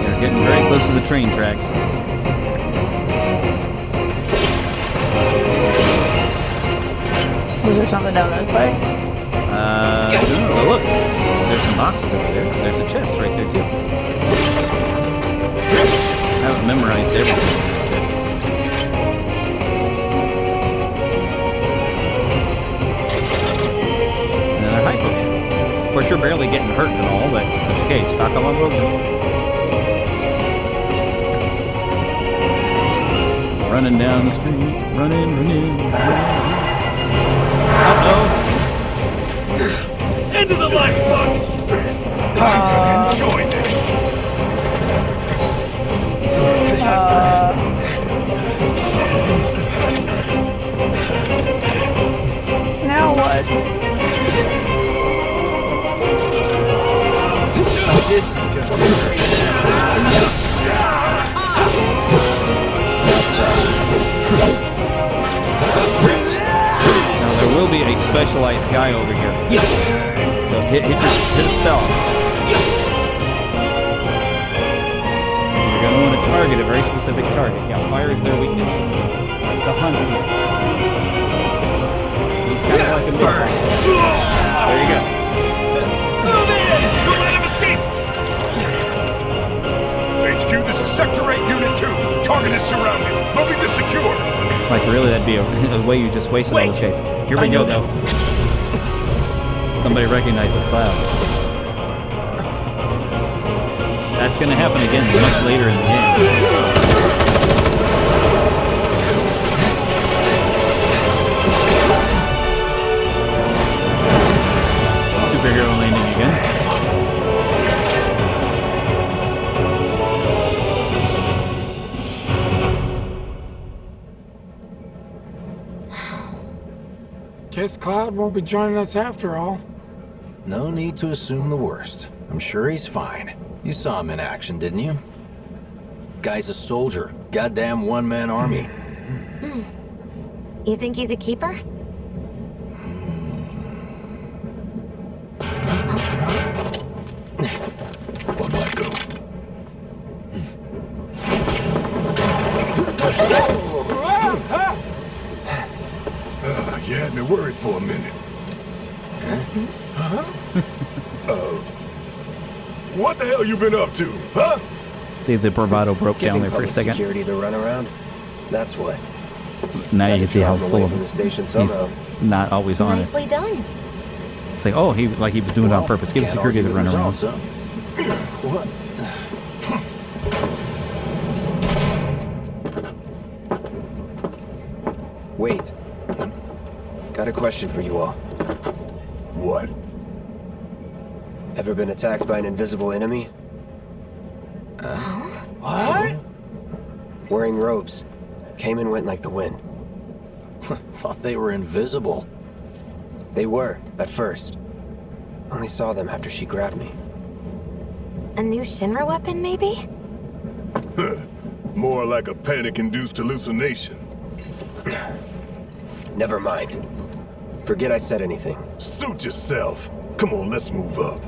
You're getting very close to the train tracks. Was there something down this way? No, look. There's some boxes over there. There's a chest right there, too. I haven't memorized everything. Another high potion. Of course, you're barely getting hurt at all, but that's okay. Stock up on movements. Running down the street. Running. Uh-oh. Into the lifeboat. Enjoy this. Now specialized guy over here. So hit a spell. You're going to want to target a very specific target. Yeah, fire is their weakness. The hunt. He's kind of like a mid. There you go. Move in! Don't let him escape! HQ, this is Sector 8, Unit 2. Target is surrounded. Moving to secure. Like, really, that'd be a way you just wasted all the chase. Here we go, though. Somebody recognizes Cloud. That's going to happen again much later in the game. Superhero landing again. Guess Cloud won't be joining us after all. No need to assume the worst. I'm sure he's fine. You saw him in action, didn't you? Guy's a soldier. Goddamn one-man army. You think he's a keeper? One might go. You had me worried for a minute. What the hell you been up to, huh? See, the bravado broke down there for a second. Security to run around. That's what. Now you can see how full of from the station he's somehow. not always on it. Nicely done. It's like, oh, he was doing it on purpose. Give security to run around. What? Wait. Got a question for you all. What? Ever been attacked by an invisible enemy? What? Wearing robes. Came and went like the wind. Thought they were invisible. They were, at first. Only saw them after she grabbed me. A new Shinra weapon, maybe? More like a panic-induced hallucination. Never mind. Forget I said anything. Suit yourself. Come on, let's move up.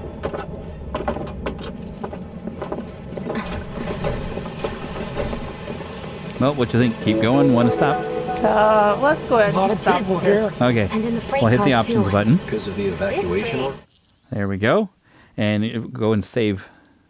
Well, what you think? Keep going? Want to stop? Let's go ahead A lot and of stop people here. here. Okay. And in the freight Well, hit the car, options too. button. Because of the evacuation order? There we go. And go and save